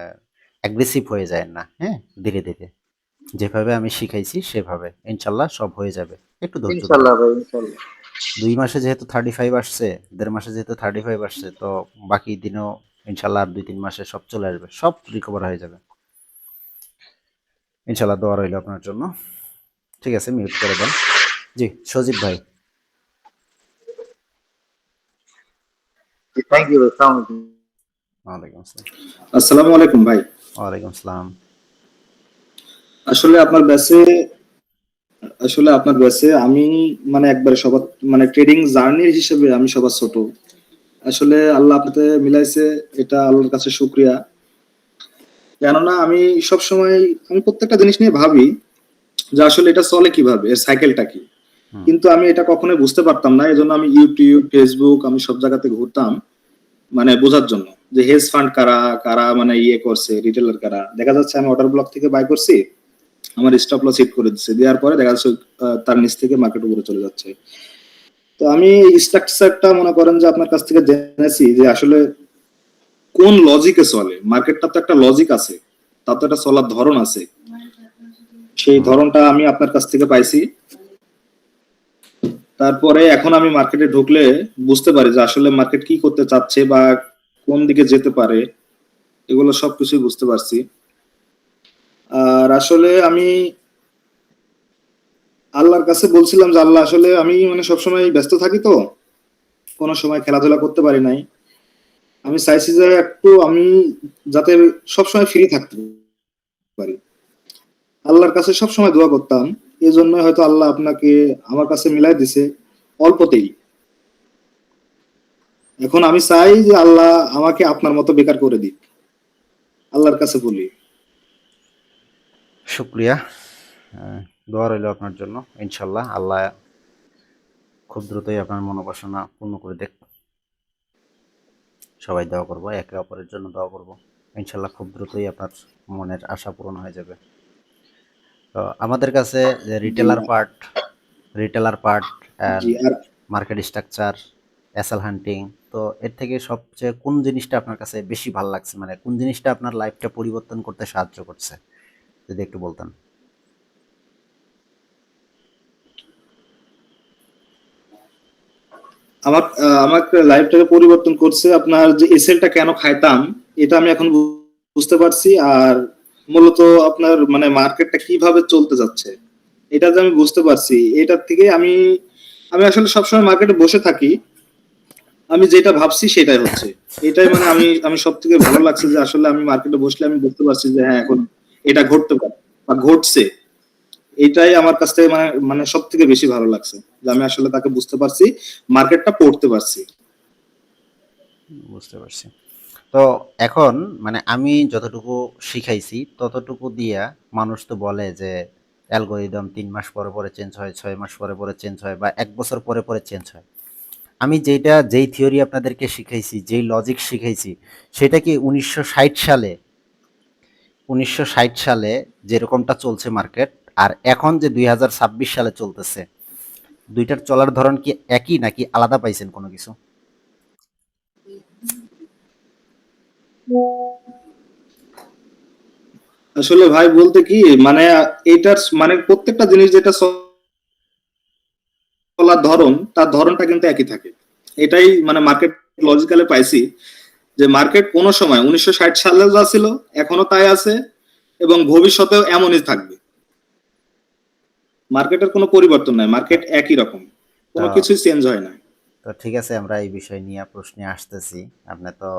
অ্যাগ্রেসিভ হয়ে যায় না। হ্যাঁ, ধীরে ধীরে যেভাবে আমি শিখাইছি সেভাবে ইনশাল্লাহ সব হয়ে যাবে। একটু ধৈর্য ধরুন। ইনশাআল্লাহ ভাই, ইনশাআল্লাহ। 2 মাসে যেহেতু 35 আসছে, 1.5 মাসে যেহেতু 35 আসছে, তো বাকি দিনও ইনশাল্লাহ আর 2-3 মাসে সব চলে আসবে, সব রিকভার হয়ে যাবে ইনশাল্লাহ। দোয়া রইল আপনার জন্য। ঠিক আছে, মিউট করে দেন। জি সজীব ভাই। Thank you. ওয়ালাইকুম আসসালাম। আসসালামু আলাইকুম ভাই। ওয়ালাইকুম আসসালাম। আসলে আপনার ব্যাচে আমি মানে একবারে সবার মানে ট্রেডিং জার্নির হিসেবে আমি সবার ছোট। আসলে আল্লাহ আপনাদের মিলাইছে, এটা আল্লাহর কাছে শুকরিয়া। কেননা আমি সবসময় আমি প্রত্যেকটা জিনিস নিয়ে ভাবি যে আসলে এটা চলে কিভাবে, এর সাইকেলটা কি। হুম। কিন্তু আমি এটা কখনোই বুঝতে পারতাম না, এজন্য আমি ইউটিউব, ফেসবুক, আমি সব জায়গাতে ঘুরতাম মানে বোঝার জন্য যে হেজ ফান্ড কারা কারা মানে ইয়ে করছে, রিটেলার কারা। দেখা যাচ্ছে আমি অর্ডার ব্লক থেকে বাই করছি, আমার স্টপ লস হিট করে দিচ্ছে, দেওয়ার পরে দেখা যাচ্ছে তার নিচ থেকে মার্কেট উপরে চলে যাচ্ছে। তো আমি এই স্ট্রাকচারটা মনে করেন যে আপনার কাছ থেকে জেনেছি যে আসলে কোন লজিকে চলে। মার্কেটটা তো একটা লজিক আছে, তার তো একটা চলার ধরন আছে, সেই ধরনটা আমি আপনার কাছ থেকে পাইছি। তারপরে এখন আমি মার্কেটে ঢুকলে বুঝতে পারি যে আসলে মার্কেট কি করতে চাচ্ছে বা কোন দিকে যেতে পারে, এগুলো সবকিছুই বুঝতে পারছি। আর আসলে আমি আল্লাহর কাছে বলছিলাম যে আল্লাহ, আসলে আমি মানে সবসময় ব্যস্ত থাকি, তো কোনো সময় খেলাধুলা করতে পারি নাই। আমি চাইছি যে একটু আমি যাতে সবসময় ফ্রি থাকতে পারি। আল্লাহর কাছে সবসময় দোয়া করতাম, এই জন্য হয়তো আল্লাহ আপনাকে আমার কাছে মিলাই দিছে অল্পতেই। এখন আমি চাই যে আল্লাহ আমাকে আপনার মতো বেকার করে দিক, আল্লাহর কাছে বলি। শুক্রিয়া। দোয়া রইল আপনার জন্য। ইনশাল্লাহ আল্লাহ খুব দ্রুতই আপনার মনোবাসনা পূর্ণ করে দেখ। সবাই দোয়া করবো, একে অপরের জন্য দোয়া করবো। ইনশাল্লাহ খুব দ্রুতই আপনার মনের আশা পূরণ হয়ে যাবে। তো আমাদের কাছে যে রিটেলার পার্ট জি, আর মার্কেট স্ট্রাকচার, অ্যাসেল হান্টিং, তো এর থেকে সবচেয়ে কোন জিনিসটা আপনার কাছে বেশি ভালো লাগছে, মানে কোন জিনিসটা আপনার লাইফটা পরিবর্তন করতে সাহায্য করছে, যদি একটু বলতেন। আমার লাইফটাকে পরিবর্তন করছে আপনার যে এসএলটা কেন খাইতাম, এটা আমি এখন বুঝতে পারছি। আর মূলত আপনার মানে মার্কেটটা কিভাবে চলতে যাচ্ছে, এটা যে আমি বুঝতে পারছি, এটার থেকে আমি আমি আসলে সবসময় মার্কেটে বসে থাকি, আমি যেটা ভাবছি সেটাই হচ্ছে। এটাই মানে আমি সব থেকে ভালো লাগছে যে আসলে আমি মার্কেটে বসলে আমি বুঝতে পারছি যে হ্যাঁ এখন এটা ঘটতে পারে বা ঘটছে। এটাই আমার কাছ থেকে মানে মানে সব থেকে বেশি ভালো লাগছে যে আমি আসলে তাকে বুঝতে পারছি, মার্কেটটা পড়তে পারছি। বুঝতে পারছি। তো এখন মানে আমি যতটুকু শিখাইছি ততটুকু দিয়া মানুষ তো বলে যে অ্যালগোরিদম 3 মাস পরে পরে চেঞ্জ হয়, 6 মাস পরে পরে চেঞ্জ হয়, বা 1 বছর পরে পরে চেঞ্জ হয়। আমি যেই থিওরি আপনাদেরকে শিখাইছি, যেই লজিক শিখাইছি, সেটা কি 1960 সালে যেরকমটা চলছে মার্কেট, আর এখন যে 2026 সালে চলতেছে, দুইটার চলার ধরন কি একই নাকি আলাদা পাইছেন কোনো কিছু? আসলে ভাই বলতে কি মানে এটার মানে প্রত্যেকটা জিনিস যেটা চলার ধরন, তার ধরনটা কিন্তু একই থাকে। এটাই মানে মার্কেট লজিক্যালি পাইছি যে মার্কেট কোনো সময় 1960 সালে যা ছিল এখনো তাই আছে এবং ভবিষ্যতেও এমনই থাকবে। মার্কেটের কোনো পরিবর্তন নাই, মার্কেট একই রকম, কোনো তো কিছুই চেঞ্জ হয় না। তো ঠিক আছে, আমরা এই বিষয় নিয়ে প্রশ্নে আসতেছি। আপনি তো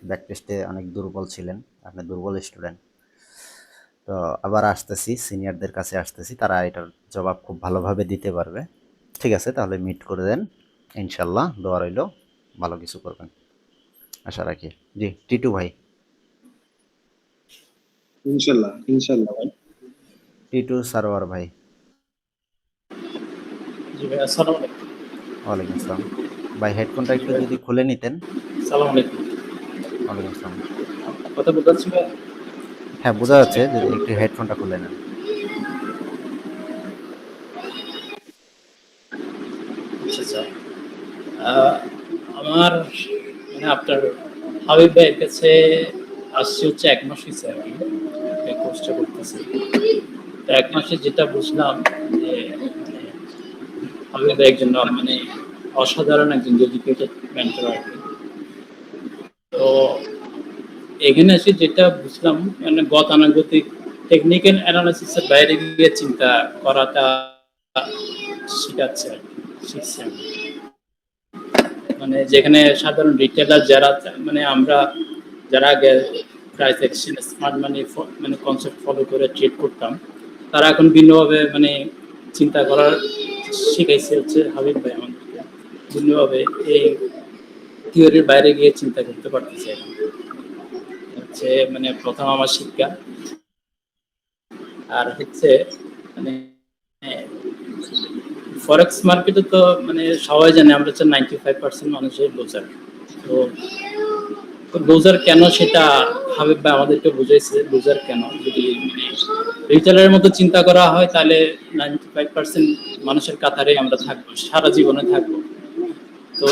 ব্যাক টেস্টে অনেক দুর্বল ছিলেন, আপনি দুর্বল স্টুডেন্ট। তো আবার আসতেছি, সিনিয়রদের কাছে আসতেছি, তারা এটার জবাব খুব ভালোভাবে দিতে পারবে। ঠিক আছে, তাহলে মিট করে দেন। ইনশাল্লাহ দোয়া রইল, ভালো কিছু করবেন আশা রাখি। জি টিটু ভাই। ইনশাল্লাহ ইনশাল্লাহ ভাই। টিটু সারোয়ার ভাই। জি ভাই, আসসালামু আলাইকুম। ওয়ালাইকুম আসসালাম ভাই, হেডফোনটা একটু যদি খুলে নিতেন। আসসালামু আলাইকুম। ওয়ালাইকুম আসসালাম। কথা বুঝতে পারছি ভাই? হ্যাঁ বোঝা যাচ্ছে, যদি একটু হেডফোনটা খুলে নেন। আচ্ছা আচ্ছা। আমার মানে আপনার হাবিব ভাইয়ের কাছে আসছি হচ্ছে 1 মাস হয়েছে আর কি, এই কোর্সটা করতেছি। তো 1 মাসে যেটা বুঝলাম যে মানে হাবিব ভাই একজন মানে অসাধারণ একজন ডেডিকেটেড মেন্টর আর কি। তো এখানে এসে যেটা বুঝলাম মানে গতানুগতিক টেকনিক্যাল অ্যানালাইসিসের বাইরে গিয়ে চিন্তা করাটা শিখাচ্ছে আর কি, শিখছি আমি। মানে যেখানে সাধারণ রিটেলার যারা মানে আমরা যারা আগে প্রাইস এক্সচেঞ্জ স্মার্ট মানি মানে কনসেপ্ট ফলো করে ট্রেড করতাম, তারা এখন ভিন্নভাবে মানে চিন্তা করার শিখাইছে হচ্ছে হাবিব ভাই আমাদেরকে। ভিন্নভাবে এই থিওরির বাইরে গিয়ে চিন্তা করতে পারতেছি এখন। হচ্ছে মানে প্রথম আমার শিক্ষা, আর হচ্ছে মানে ফরেক্স মার্কেটে তো মানে সবাই জানে আমরা হচ্ছে 95% মানুষই লুজার। তো লুজার কেন সেটা হাবিব ভাই আমাদেরকে বুঝাইছে, লুজার কেন। যদি মানে রিটেলারের মতো চিন্তা করা হয় তাহলে 95% মানুষের কাতারে আমরা থাকবো, সারা জীবনে থাকবো। তো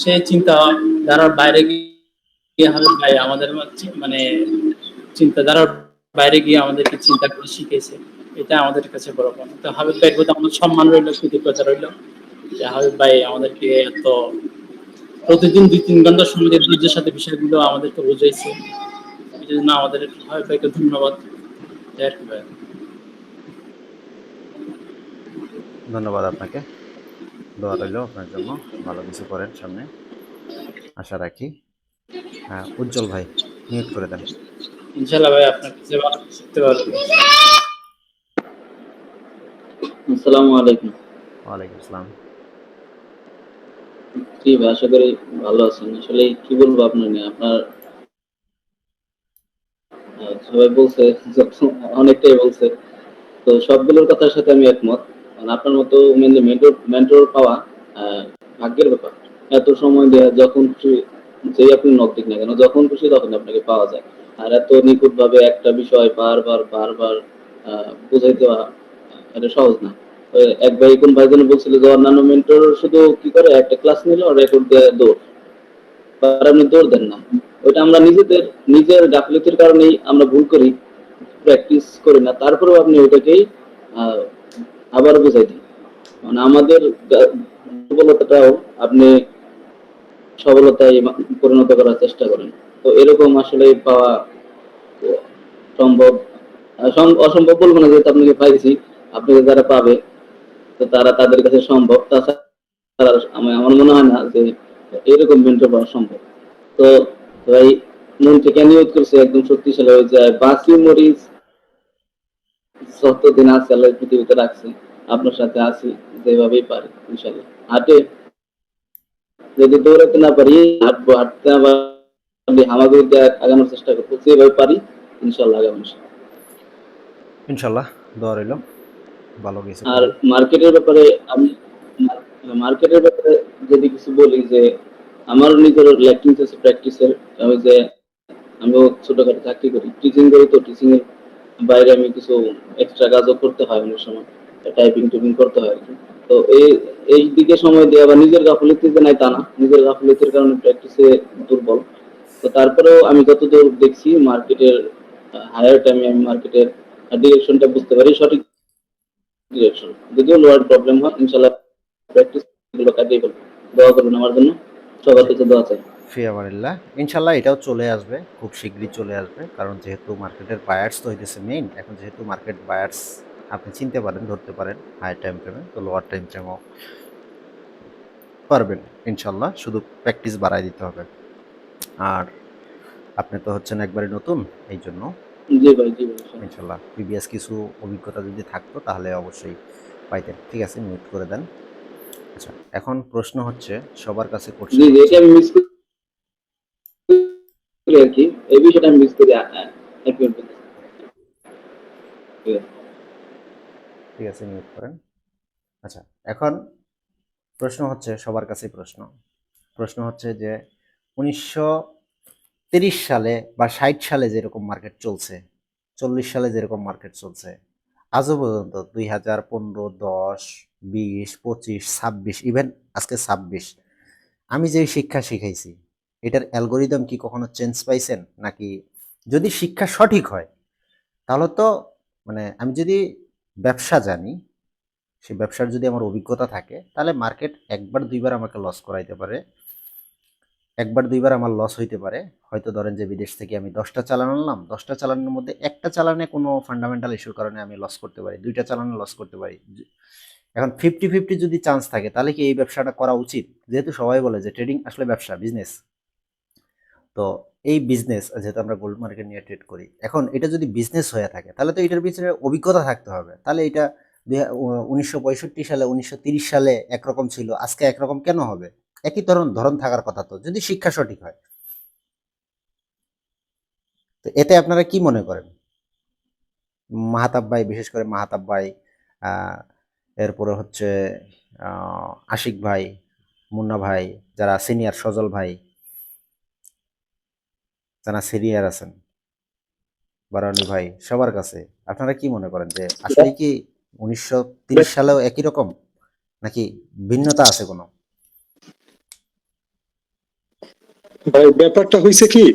সেই চিন্তা ধারার বাইরে গিয়ে হাবিব ভাই আমাদের মানে চিন্তাধারার বাইরে গিয়ে আমাদেরকে চিন্তা করে শিখেছে, এটা আমাদের কাছে বড় পাওনা। তো হাবিব ভাইয়ের প্রতি আমাদের সম্মান রইল, কৃতজ্ঞতা রইল যে হাবিব ভাই আমাদেরকে এত প্রতিদিন 2-3 ঘন্টা সময় দিয়ে ধৈর্যের সাথে বিষয়গুলো আমাদেরকে বুঝাইছে। এই জন্য আমাদের হাবিব ভাইকে ধন্যবাদ। এই আর কি ভাই। ধন্যবাদ আপনাকে, দোয়া রইল আপনার জন্য, ভালো কিছু করেন সামনে, আশা রাখি। হ্যাঁ, উজ্জ্বল ভাই মিউট করে দেন। ইনশাআল্লাহ ভাই আপনার কাছে ভালো কিছু শিখতে পারবো। আসসালামু আলাইকুম। ওয়ালাইকুম আসসালাম। জি ভাই, আশা করি ভালো আছেন। আসলে কি বলবো আপনার নিয়ে, আপনার সবাই বলছে, অনেকটাই বলছে, তো সবগুলোর কথার সাথে আমি একমত। কারণ আপনার মতো মেনলি মেন্টর পাওয়া ভাগ্যের ব্যাপার। এত সময় দেওয়া, যখন খুশি যেই আপনি নক দিক না কেন, যখন খুশি তখন আপনাকে পাওয়া যায়। আর এত নিখুঁত ভাবে একটা বিষয় বারবার বারবার বুঝাই দেওয়া এটা সহজ না। এক ভাই কোন ভাই যেন বলছিল যে অন্যান্য মেন্টর শুধু কি করে, একটা ক্লাস নিল রেকর্ড দিয়ে দৌড়, আর আপনি দৌড় দেন না। ওইটা আমরা নিজের গাফিলতির কারণেই আমরা ভুল করি, প্র্যাকটিস করি না। তারপরেও আপনি ওইটাকেই আহ, আবার বুঝাই দিন। মানে আমাদের দুর্বলতাটাও আপনি সবলতায় পরিণত করার চেষ্টা করেন। তো এরকম আসলে পাওয়া সম্ভব, অসম্ভব বলবো না, যেহেতু আপনাকে পাইছি। আপনাকে যারা পাবে তো তারা তাদের কাছে সম্ভব, তাছাড়া আমার মনে হয় না যে এরকম মেন্টর পাওয়া সম্ভব। তো ভাই, মন থেকে নিয়োগ করছে একদম শক্তিশালী হয়ে যায়। বাঁচি মরিচ যতদিন আছে আল্লাহ পৃথিবীতে রাখছে, আপনার সাথে আছি যেভাবেই পারি ইনশাল্লাহ। হাটে যদি দৌড়াতে না পারি, হাঁটবো, হাঁটতে না পারি হামাগুড়ি দিয়ে আগানোর চেষ্টা করবো, যেভাবে পারি ইনশাল্লাহ আগামী। ইনশাল্লাহ, দোয়া রইল, ভালো কিছু আর করেন। মার্কেটের ব্যাপারে আমি মার্কেটের ব্যাপারে যদি কিছু বলি, যে আমার নিজের ল্যাকিংস আছে প্র্যাকটিসের। আমি যে আমিও ছোটখাটো চাকরি করি, টিচিং করি, তো টিচিং এর বাইরে আমি কিছু এক্সট্রা কাজও করতে হয় অনেক সময়, টাইপিং টুপিং করতে হয় আর কি। তো এই দিকে সময় দিয়ে আবার নিজের গাফিলতিতে নাই তা না, নিজের গাফিলতির কারণে প্র্যাকটিসে দুর্বল। তো তারপরেও আমি যতদূর দেখছি মার্কেটের হায়ার টাইমে আমি মার্কেটের ডিরেকশনটা বুঝতে পারি, সঠিক ডিরেকশন। যদিও লোয়ার প্রবলেম হয়, ইনশাল্লাহ প্র্যাকটিস গুলো কাটিয়ে ফেলবো। দোয়া করবেন আমার জন্য, সবার কাছে দোয়া চাই। ফি আমানিল্লাহ, ইনশাল্লাহ এটাও চলে আসবে, খুব শীঘ্রই চলে আসবে। কারণ যেহেতু মার্কেটের বায়ার্স তো হইতেছে মেইন, এখন যেহেতু মার্কেট বায়ার্স আপনি চিনতে পারেন, ধরতে পারেন হাই টাইম ফ্রেমে, তো লোয়ার টাইম ফ্রেমও পারবেন ইনশাল্লাহ, শুধু প্র্যাকটিস বাড়াই দিতে হবে। আর আপনি তো হচ্ছেন একবারে নতুন, এই জন্য জি ভাই, জি ভাই, ইনশাল্লাহ প্রিভিয়াস কিছু অভিজ্ঞতা যদি থাকতো তাহলে অবশ্যই পাইতেন। ঠিক আছে, মিউট করে দেন। আচ্ছা, এখন প্রশ্ন হচ্ছে সবার কাছে কোশ্চেন জি জি, হচ্ছে, এটা আমি মিস করি আর কি, এই বিষয়টা আমি মিস করি। এক মিনিট। ঠিক আছে মিউট করেন। আচ্ছা, এখন প্রশ্ন হচ্ছে সবার কাছেই প্রশ্ন হচ্ছে যে 1930 সালে বা 60 সালে যেরকম মার্কেট চলছে, 40 সালে যেরকম মার্কেট চলছে, আজও পর্যন্ত 2015, 10, 20, 25, 26, ইভেন আজকে 26, আমি যে শিক্ষা শিখাইছি এটার অ্যালগোরিদম কি কখনো চেঞ্জ পাইছেন? নাকি যদি শিক্ষা সঠিক হয় তাহলে তো মানে আমি যদি ব্যবসা জানি, সেই ব্যবসার যদি আমার অভিজ্ঞতা থাকে, তাহলে মার্কেট একবার দুইবার আমাকে লস করাইতে পারে, একবার দুইবার আমার লস হইতে পারে। হয়তো ধরেন যে বিদেশ থেকে আমি 10টা চালান আনলাম, 10টা চালানের মধ্যে একটা চালানে কোনো ফান্ডামেন্টাল ইস্যুর কারণে আমি লস করতে পারি, 2টা চালানে লস করতে পারি। এখন 50-50 যদি চান্স থাকে তাহলে কি এই ব্যবসাটা করা উচিত? যেহেতু সবাই বলে যে ট্রেডিং আসলে ব্যবসা, বিজনেস। তো এই বিজনেস, যেহেতু আমরা গোল্ড মার্কেট নিয়ে ট্রেড করি, এখন এটা যদি বিজনেস হয়ে থাকে তাহলে তো এটার পিছনে অভিজ্ঞতা থাকতে হবে। তাহলে এটা 1965 সালে 1930 সালে একরকম ছিল, আজকে একরকম কেন হবে? একই ধরন ধরন থাকার কথা তো, যদি শিক্ষা সঠিক হয়। তো এতে আপনারা কি মনে করেন? মাহাতাব ভাই, বিশেষ করে মাহাতাব ভাই, এরপরে হচ্ছে আশিক ভাই, মুন্না ভাই, যারা সিনিয়র, সজল ভাই, যারা সিনিয়র আছেন, বারানি ভাই, সবার কাছে আপনারা কি মনে করেন যে আসলে কি 1930 সালেও একই রকম, নাকি ভিন্নতা আছে কোনো? ভাই ব্যাপারটা হয়েছে কি,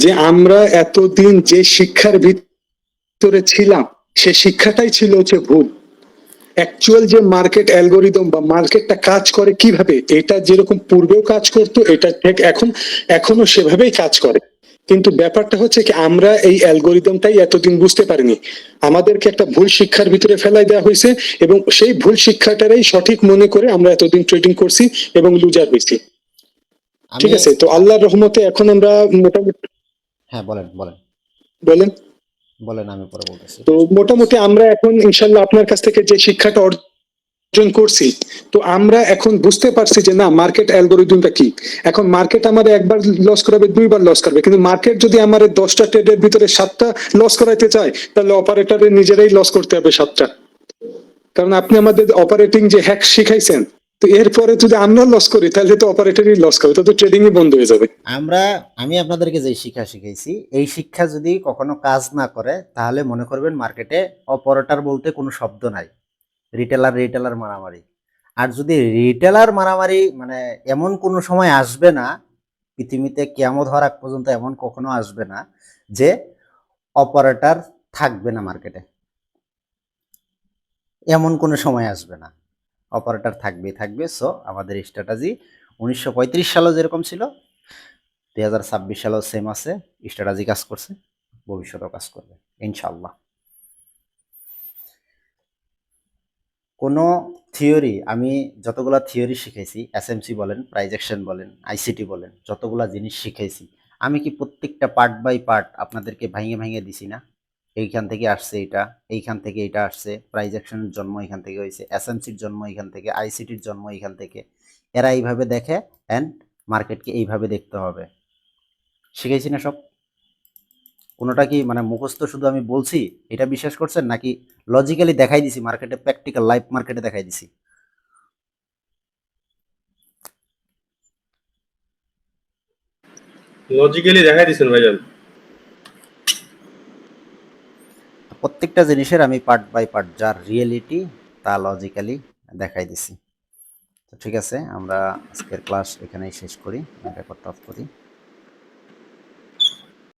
যে আমরা এতদিন যে শিক্ষার ভিতরে ছিলাম, সে শিক্ষাটাই ছিল হচ্ছে ভুল। অ্যাকচুয়াল যে মার্কেট অ্যালগোরিদম বা মার্কেটটা কাজ করে কিভাবে, এটা যেরকম পূর্বেও কাজ করতো, এটা ঠিক এখনো সেভাবেই কাজ করে। কিন্তু ব্যাপারটা হচ্ছে কি, আমরা এই অ্যালগোরিদমটাই এতদিন বুঝতে পারিনি। আমাদেরকে একটা ভুল শিক্ষার ভিতরে ফেলাই দেওয়া হয়েছে, এবং সেই ভুল শিক্ষাটারই সঠিক মনে করে আমরা এতদিন ট্রেডিং করছি এবং লুজার হয়েছি। ঠিক আছে, তো আল্লাহর রহমতে এখন আমরা মোটামুটি, হ্যাঁ বলেন বলেন বলেন বলেন, আমি পরে বলতেছি। তো মোটামুটি আমরা এখন ইনশাল্লাহ আপনার কাছ থেকে যে শিক্ষাটা অর্জন করছি, তো আমরা এখন বুঝতে পারছি যে না, মার্কেট অ্যালগোরিদমটা কি। এখন মার্কেট আমার একবার লস করাবে, দুইবার লস করবে, কিন্তু মার্কেট যদি আমার 10টা ট্রেডের ভিতরে 7টা লস করাইতে চায়, তাহলে অপারেটরের নিজেরাই লস করতে হবে 7টা। কারণ আপনি আমাদের অপারেটিং যে হ্যাক শিখাইছেন, তো এরপরে যদি আমরা লস করি, তাহলে তো অপারেটরই লস করবে, তো ট্রেডিংই বন্ধ হয়ে যাবে। আমি আপনাদেরকে যে শিক্ষা শিখাইছি, এই শিক্ষা যদি কখনো কাজ না করে, তাহলে মনে করবেন মার্কেটে অপারেটর বলতে কোনো শব্দ নাই, রিটেলার মারামারি। আর যদি রিটেলার মারামারি মানে এমন কোনো সময় আসবে না পৃথিবীতে, কিয়ামত হওয়ার আগ পর্যন্ত এমন কখনো আসবে না যে অপারেটর থাকবে না মার্কেটে, এমন কোনো সময় আসবে না, অপারেটর থাকবে। সো আমাদের স্ট্র্যাটেজি 1935 সালেও যেরকম ছিল, 2026 সালেও সেম আছে, স্ট্র্যাটেজি কাজ করছে, ভবিষ্যতেও কাজ করবে ইনশাল্লাহ। কোনো থিওরি, আমি যতগুলা থিওরি শিখেছি, এসএমসি বলেন, প্রাইস অ্যাকশন বলেন, আইসিটি বলেন, যতগুলা জিনিস শিখেছি, আমি কি প্রত্যেকটা পার্ট বাই পার্ট আপনাদেরকে ভেঙে দিছি না? এইখান থেকে আসছে এটা, এইখান থেকে এটা আসছে, প্রাইস অ্যাকশনের জন্ম এখান থেকে হয়েছে, এসএমসির জন্ম এখান থেকে, আইসিটির জন্ম এখান থেকে। এরা এইভাবে দেখে, অ্যান্ড মার্কেটকে এইভাবে দেখতে হবে, শিখেছি না সব? কোনোটা কি মানে মুখস্থ শুধু আমি বলছি এটা বিশ্বাস করছেন, নাকি লজিক্যালি দেখাই দিছি মার্কেটে, প্র্যাকটিক্যাল লাইভ মার্কেটে দেখাই দিছি? লজিক্যালি দেখাই দিচ্ছেন ভাইজান। প্রত্যেকটা জিনিসের আমি পার্ট বাই পার্ট যার রিয়েলিটি তা লজিক্যালি দেখাই দিছি। তো ঠিক আছে, আমরা আজকের ক্লাস এখানেই শেষ করি, রেকর্ডটা অফ করি।